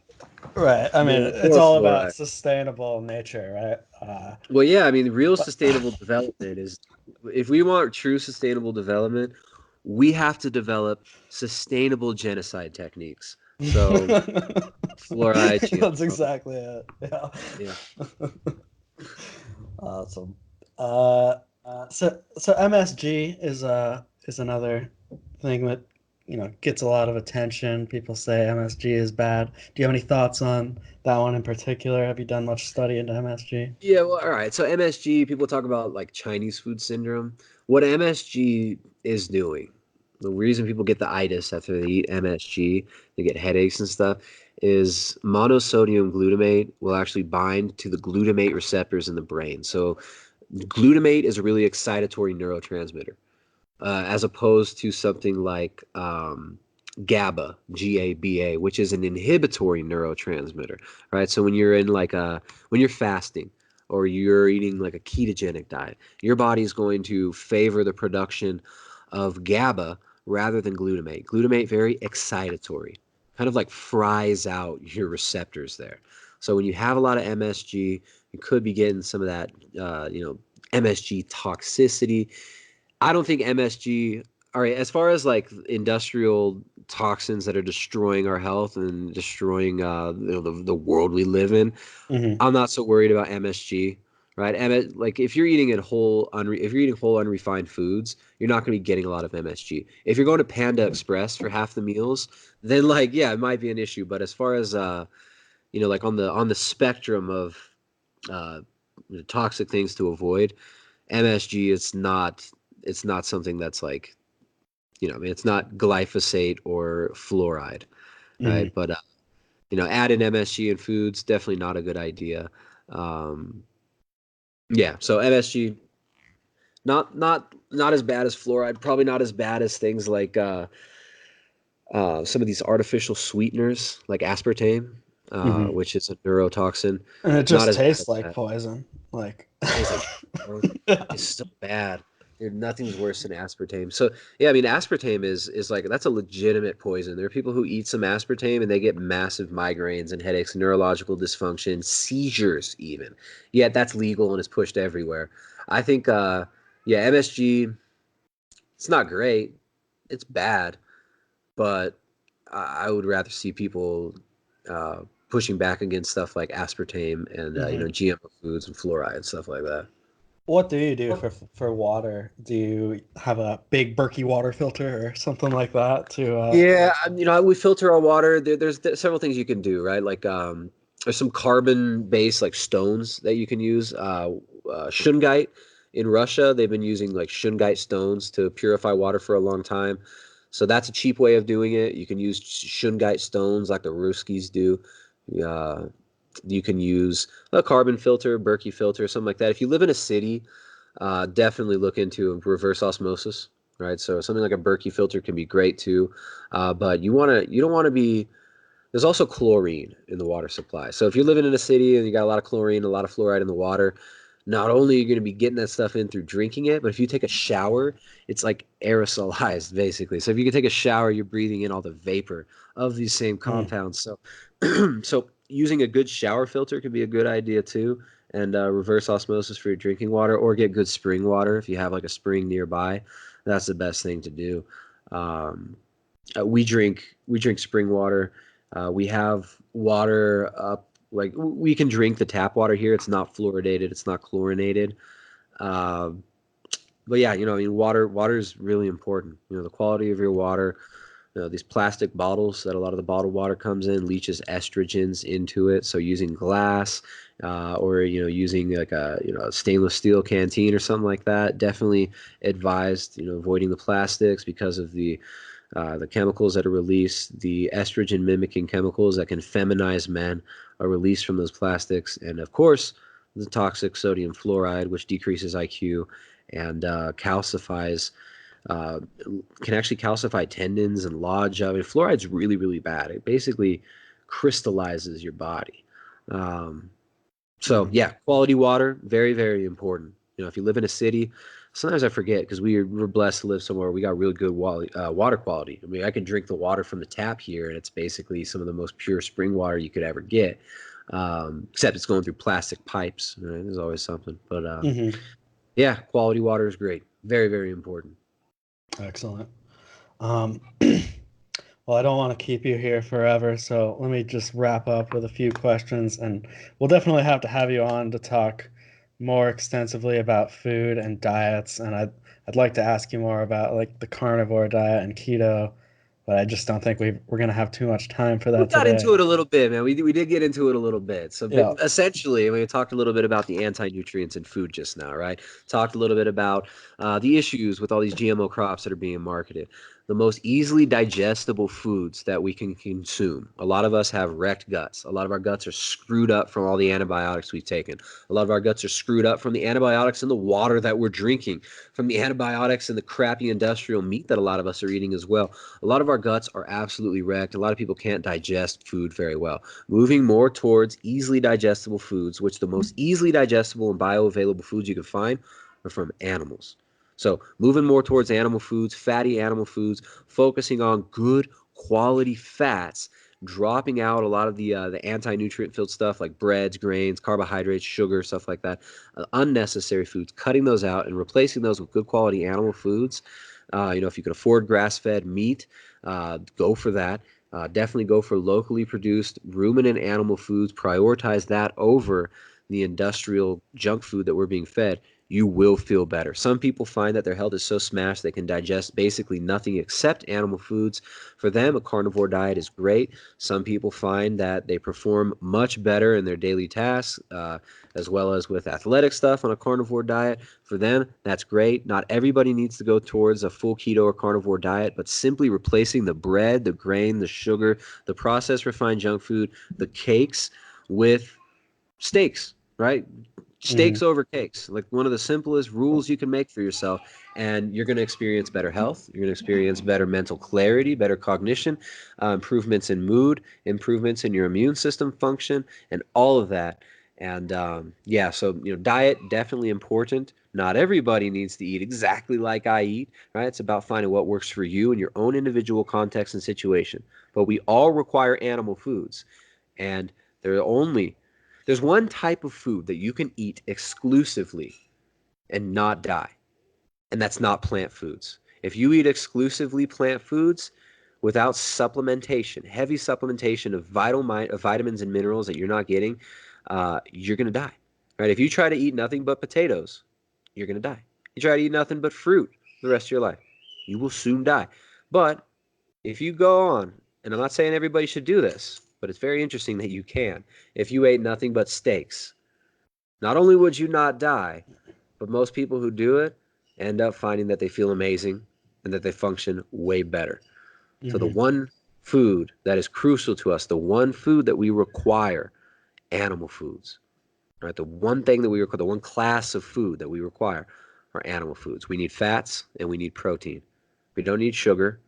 right. I mean, it's more all about fluoride. sustainable nature, right? Well, yeah, I mean, real But sustainable development is, if we want true sustainable development, we have to develop sustainable genocide techniques. So fluoride, that's GMO, exactly it. Yeah. yeah. Awesome. Uh, so MSG is another thing that gets a lot of attention. People say MSG is bad. Do you have any thoughts on that one in particular? Have you done much study into MSG? Yeah, well, all right. So MSG, people talk about like Chinese food syndrome. What MSG is doing, the reason people get the itis after they eat MSG, they get headaches and stuff, is monosodium glutamate will actually bind to the glutamate receptors in the brain. So glutamate is a really excitatory neurotransmitter, as opposed to something like GABA, GABA, which is an inhibitory neurotransmitter, right? So when you're fasting or you're eating like a ketogenic diet, your body is going to favor the production of GABA rather than glutamate. Glutamate very excitatory, kind of like fries out your receptors there. So when you have a lot of MSG, you could be getting some of that, MSG toxicity. I don't think MSG. All right, as far as like industrial toxins that are destroying our health and destroying the world we live in, Hmm. I'm not so worried about MSG. Right, like if you're eating whole unrefined foods, you're not going to be getting a lot of MSG. If you're going to Panda Express for half the meals, then like yeah, it might be an issue. But as far as like on the spectrum of uh, toxic things to avoid. MSG, it's not something that's like, I mean, it's not glyphosate or fluoride, Mm-hmm. right? But adding MSG in foods, definitely not a good idea. Um, yeah, so MSG, not as bad as fluoride, probably not as bad as things like some of these artificial sweeteners like aspartame, Mm-hmm. which is a neurotoxin. And it Not just as bad tastes as like that. poison. Like, Tastes like shit. It's so bad. Dude, nothing's worse than aspartame. So yeah, I mean aspartame is like that's a legitimate poison. There are people who eat some aspartame and they get massive migraines and headaches, neurological dysfunction, seizures even. Yet that's legal and is pushed everywhere. I think yeah, MSG, it's not great. It's bad, but I would rather see people pushing back against stuff like aspartame and mhm. GMO foods and fluoride and stuff like that. What do you do for water? Do you have a big Berkey water filter or something like that to Yeah, we filter our water. There's several things you can do, right? Like there's some carbon-based like stones that you can use. Shungite in Russia, they've been using like shungite stones to purify water for a long time. So that's a cheap way of doing it. You can use shungite stones like the Ruskies do. Uh, you can use a carbon filter, Berkey filter, something like that. If you live in a city, definitely look into reverse osmosis, right? So something like a Berkey filter can be great too, but you don't want to be. There's also chlorine in the water supply. So if you're living in a city and you got a lot of chlorine, a lot of fluoride in the water, not only are you going to be getting that stuff in through drinking it, but if you take a shower, it's like aerosolized basically. So if you can take a shower, you're breathing in all the vapor of these same mm, compounds. So, so using a good shower filter could be a good idea too, and reverse osmosis for your drinking water, or get good spring water if you have like a spring nearby. That's the best thing to do. Um, we drink spring water. We have water up like we can drink the tap water here. It's not fluoridated. It's not chlorinated. Um, but yeah, I mean, water is really important. The quality of your water. These plastic bottles that a lot of the bottled water comes in leaches estrogens into it. So using glass, or using like a stainless steel canteen or something like that, definitely advised. Avoiding the plastics because of the chemicals that are released, the estrogen mimicking chemicals that can feminize men are released from those plastics. And of course, the toxic sodium fluoride, which decreases IQ and calcifies, uh, can actually calcify tendons and lodge. I mean, fluoride's really, really bad. It basically crystallizes your body. Um, so mm. yeah, quality water, very, very important. If you live in a city, sometimes I forget because we're blessed to live somewhere we got really good water quality. I mean, I can drink the water from the tap here, and it's basically some of the most pure spring water you could ever get. Except it's going through plastic pipes. Right? There's always something, but Mm-hmm. yeah, quality water is great. Very, very important. Excellent. Um, well, I don't want to keep you here forever, so let me just wrap up with a few questions, and we'll definitely have to have you on to talk more extensively about food and diets, and I'd like to ask you more about like the carnivore diet and keto, but I just don't think we're gonna have too much time for We that got today. into it a little bit, man. We did get into it a little bit. So Yeah. essentially, we talked a little bit about the anti-nutrients in food just now, right? Talked a little bit about the issues with all these GMO crops that are being marketed. The most easily digestible foods that we can consume. A lot of us have wrecked guts. A lot of our guts are screwed up from all the antibiotics we've taken. A lot of our guts are screwed up from the antibiotics in the water that we're drinking, from the antibiotics in the crappy industrial meat that a lot of us are eating as well. A lot of our guts are absolutely wrecked. A lot of people can't digest food very well. Moving more towards easily digestible foods, which the most easily digestible and bioavailable foods you can find are from animals. So moving more towards animal foods, fatty animal foods, focusing on good quality fats, dropping out a lot of the anti-nutrient filled stuff like breads, grains, carbohydrates, sugar, stuff like that, unnecessary foods, cutting those out and replacing those with good quality animal foods. If you can afford grass-fed meat, go for that. Definitely go for locally produced ruminant animal foods. Prioritize that over the industrial junk food that we're being fed. you will feel better. Some people find that their health is so smashed they can digest basically nothing except animal foods. For them, a carnivore diet is great. Some people find that they perform much better in their daily tasks, as well as with athletic stuff on a carnivore diet. For them, that's great. Not everybody needs to go towards a full keto or carnivore diet, but simply replacing the bread, the grain, the sugar, the processed refined junk food, the cakes with steaks, right? Hmm. Steaks over cakes, like one of the simplest rules you can make for yourself, and you're going to experience better health. You're going to experience better mental clarity, better cognition, improvements in mood, improvements in your immune system function, and all of that. And yeah, so diet definitely important. Not everybody needs to eat exactly like I eat, right? It's about finding what works for you in your own individual context and situation. But we all require animal foods, and they're only there's one type of food that you can eat exclusively and not die, and that's not plant foods. If you eat exclusively plant foods without supplementation, heavy supplementation of vitamins and minerals that you're not getting, you're going to die. Right? If you try to eat nothing but potatoes, you're going to die. You try to eat nothing but fruit the rest of your life, you will soon die. But if you go on, and I'm not saying everybody should do this, but it's very interesting that you can. If you ate nothing but steaks, not only would you not die, but most people who do it end up finding that they feel amazing and that they function way better. So the Hmm. one food that is crucial to us, the one food that we require, animal foods, right? The one thing that we require, the one class of food that we require are animal foods. We need fats and we need protein. We don't need sugar.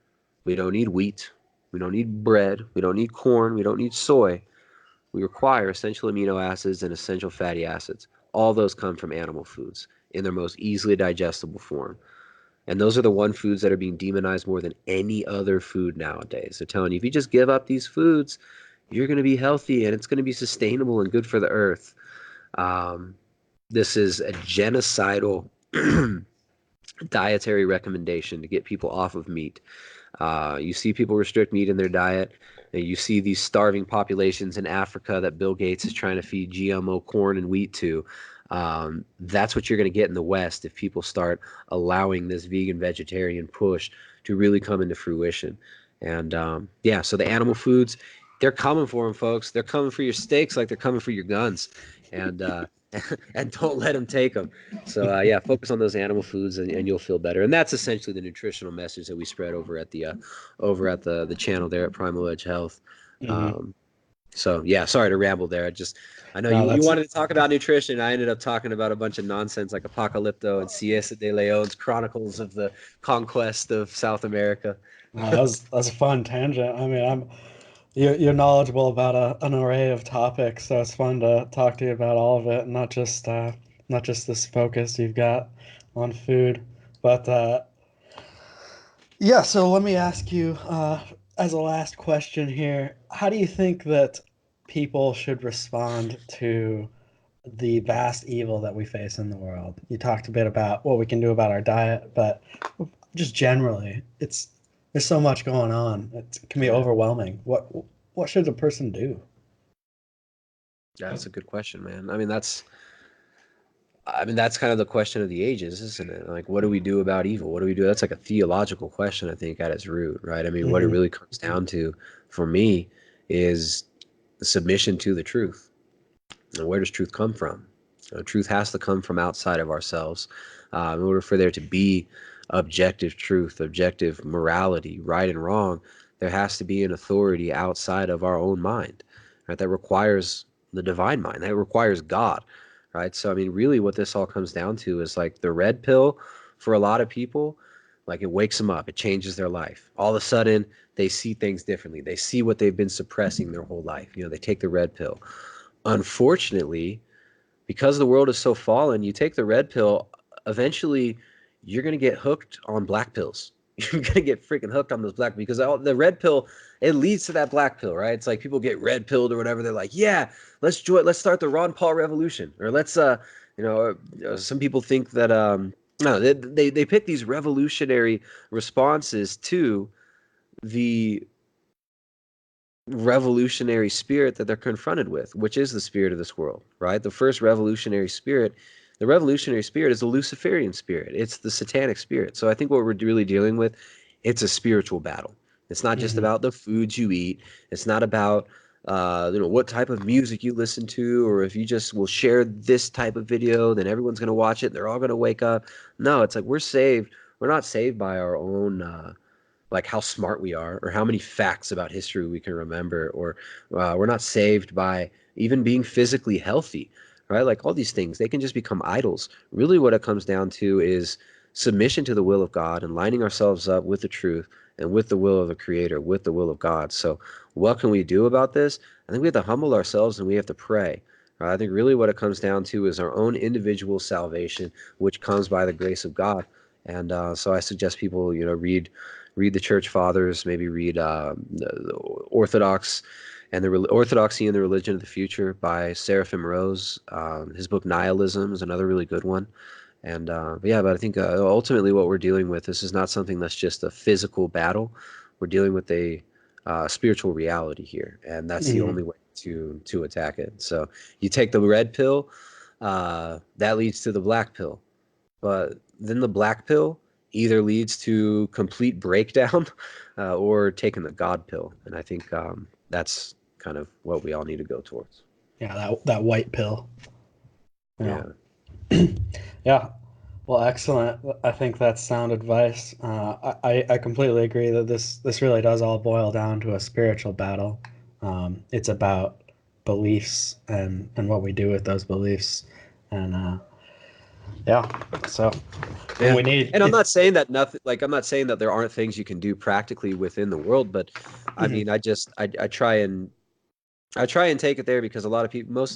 We don't need wheat. We don't need bread. We don't need corn. We don't need soy. We require essential amino acids and essential fatty acids. All those come from animal foods in their most easily digestible form. And those are the one foods that are being demonized more than any other food nowadays. They're telling you if you just give up these foods, you're going to be healthy and it's going to be sustainable and good for the earth. Um, this is a genocidal dietary recommendation to get people off of meat. You see people restrict meat in their diet. And you see these starving populations in Africa that Bill Gates is trying to feed GMO corn and wheat to. That's what you're going to get in the West if people start allowing this vegan vegetarian push to really come into fruition. And yeah, so the animal foods, they're coming for them, folks. They're coming for your steaks like they're coming for your guns. And and don't let them take them. So yeah, focus on those animal foods and you'll feel better. And that's essentially the nutritional message that we spread over at the channel there at Primal Edge Health. Hmm. Um, so yeah, sorry to ramble there. I know No, you that's wanted to talk about nutrition. I ended up talking about a bunch of nonsense like Apocalypto and Siesta de Leon's Chronicles of the Conquest of South America. that's a fun tangent. I mean, you're knowledgeable about an array of topics, so it's fun to talk to you about all of it, not just this focus you've got on food. But yeah, so let me ask you, as a last question here, how do you think that people should respond to the vast evil that we face in the world? You talked a bit about what we can do about our diet, but just generally, it's there's so much going on. It can be Yeah, overwhelming. What should a person do? that's a good question, man. That's kind of the question of the ages, isn't it? Like, what do we do about evil? What do we do? That's like a theological question, I think, at its root, right? I mean, what it Hmm. really comes down to for me is the submission to the truth. And where does truth come from? Truth has to come from outside of ourselves. In order for there to be objective truth, objective morality, right and wrong, there has to be an authority outside of our own mind, right? That requires the divine mind. That requires God, right? So, I mean, really what this all comes down to is like the red pill for a lot of people, like it wakes them up, it changes their life. All of a sudden, they see things differently. They see what they've been suppressing their whole life. They take the red pill. Unfortunately, because the world is so fallen, you take the red pill, eventually you're going to get hooked on black pills. You're going to get freaking hooked on those black because the red pill, it leads to that black pill, right? It's like people get red pilled or whatever. They're like, yeah, let's start the Ron Paul revolution. Or let's, some people think that, no, they pick these revolutionary responses to the revolutionary spirit that they're confronted with, which is the spirit of this world, right? The first revolutionary spirit The revolutionary spirit is the Luciferian spirit. It's the satanic spirit. So I think what we're really dealing with, it's a spiritual battle. It's not just Hmm. about the foods you eat. It's not about what type of music you listen to, or if you just will share this type of video, then everyone's going to watch it. They're all going to wake up. No, it's like we're saved. We're not saved by our own like how smart we are or how many facts about history we can remember, or we're not saved by even being physically healthy, right? Like all these things, they can just become idols. Really what it comes down to is submission to the will of God and lining ourselves up with the truth and with the will of the creator, with the will of God. So what can we do about this? I think we have to humble ourselves and we have to pray. Right? I think really what it comes down to is our own individual salvation, which comes by the grace of God. And so I suggest people, read the church fathers, maybe read the Orthodox and Orthodoxy and the Religion of the Future by Seraphim Rose. His book Nihilism is another really good one. And but I think ultimately what we're dealing with, this is not something that's just a physical battle. We're dealing with a spiritual reality here, and that's the Hmm. only way to attack it. So you take the red pill, that leads to the black pill. But then the black pill either leads to complete breakdown or taking the God pill. And I think that's kind of what we all need to go towards. Yeah, that white pill. Yeah. Yeah. Yeah. Well, excellent. I think that's sound advice. I completely agree that this really does all boil down to a spiritual battle. It's about beliefs and what we do with those beliefs, and yeah. So, and Yeah. we need And I'm if. not saying that nothing, like, I'm not saying that there aren't things you can do practically within the world, but I Mhm. mean, I try and take it there because a lot of people,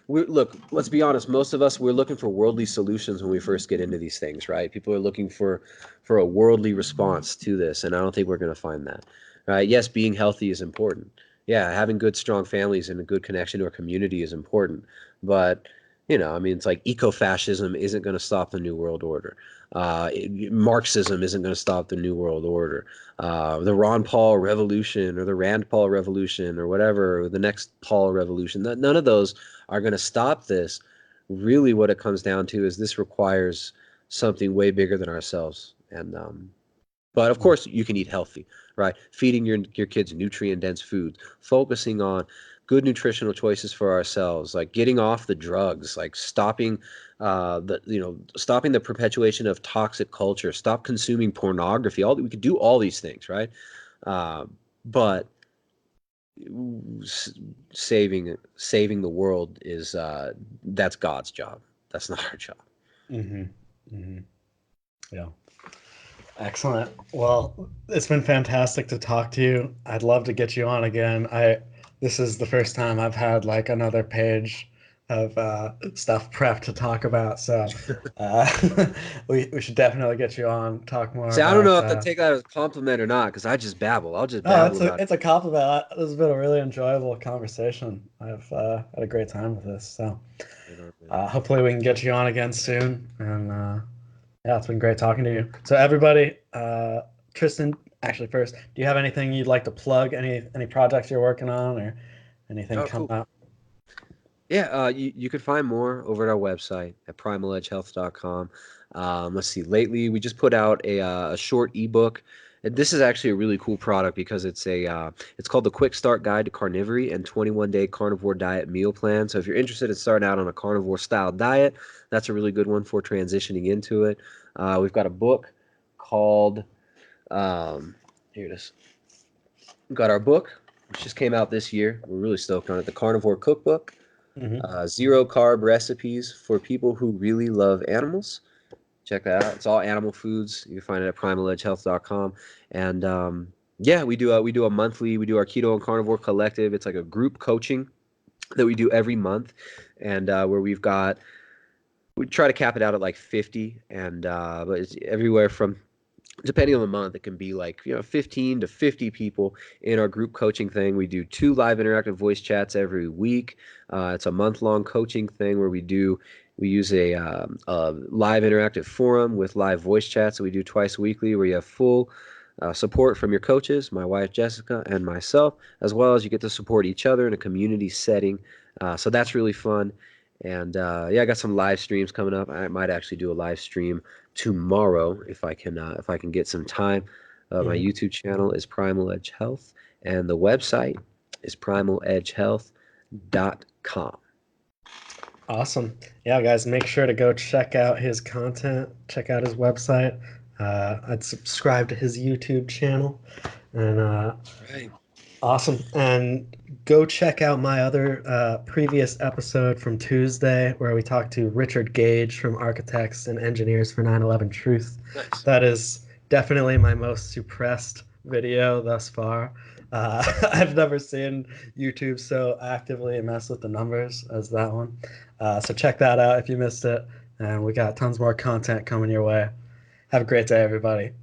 look, let's be honest, most of us, we're looking for worldly solutions when we first get into these things, right? People are looking for a worldly response to this, and I don't think we're going to find that, right? Yes, being healthy is important. Yeah, having good, strong families and a good connection to our community is important. But, I mean, it's like eco-fascism isn't going to stop the New World Order. Marxism isn't going to stop the New World Order. The Ron Paul Revolution or the Rand Paul Revolution or whatever, or the next Paul Revolution. None of those are going to stop this. Really, what it comes down to is this requires something way bigger than ourselves. And but of course, you can eat healthy, right? Feeding your kids nutrient dense foods, focusing on good nutritional choices for ourselves, like getting off the drugs, like stopping the perpetuation of toxic culture, stop consuming pornography. All we could do all these things, right? Uh, but saving the world is that's God's job. That's not our job. Hmm. Hmm. Yeah. Excellent. Well, it's been fantastic to talk to you. I'd love to get you on again. This is the first time I've had like another page of stuff prepped to talk about. So we should definitely get you on, talk more See, I don't know about. if to take that as a compliment or not, because I just babble. I'll just No, babble about it's a compliment. This has been a really enjoyable conversation. I've had a great time with this. So it. hopefully we can get you on again soon. And yeah, it's been great talking to you. So everybody, Tristan, actually first, do you have anything you'd like to plug? Any projects you're working on or anything Oh, coming cool. up? Yeah, you can find more over at our website at primaledgehealth.com. Let's see. Lately, we just put out a short ebook. And this is actually a really cool product because it's called the Quick Start Guide to Carnivory and 21-Day Carnivore Diet Meal Plan. So if you're interested in starting out on a carnivore style diet, that's a really good one for transitioning into it. We've got a book called here it is. We've got our book, which just came out this year. We're really stoked on it. The Carnivore Cookbook. Hmm. Zero carb recipes for people who really love animals. Check that out. It's all animal foods. You can find it at primaledgehealth.com. And yeah, we do our keto and carnivore collective. It's like a group coaching that we do every month, and where we try to cap it out at like 50, and but it's everywhere from, depending on the month, it can be like 15 to 50 people in our group coaching thing. We do 2 live interactive voice chats every week. It's a month-long coaching thing where we use a live interactive forum with live voice chats that we do twice weekly, where you have full support from your coaches, my wife Jessica and myself, as well as you get to support each other in a community setting. So that's really fun. And yeah, I got some live streams coming up. I might actually do a live stream tomorrow if I can get some time. My Mhm. YouTube channel is Primal Edge Health, and the website is primaledgehealth.com. Awesome. Yeah, guys, make sure to go check out his content, check out his website. I'd subscribe to his YouTube channel. And Right. awesome. And go check out my other previous episode from Tuesday where we talked to Richard Gage from Architects and Engineers for 9/11 Truth. Nice. That is definitely my most suppressed video thus far. I've never seen YouTube so actively mess with the numbers as that one. So check that out if you missed it. And we got tons more content coming your way. Have a great day, everybody.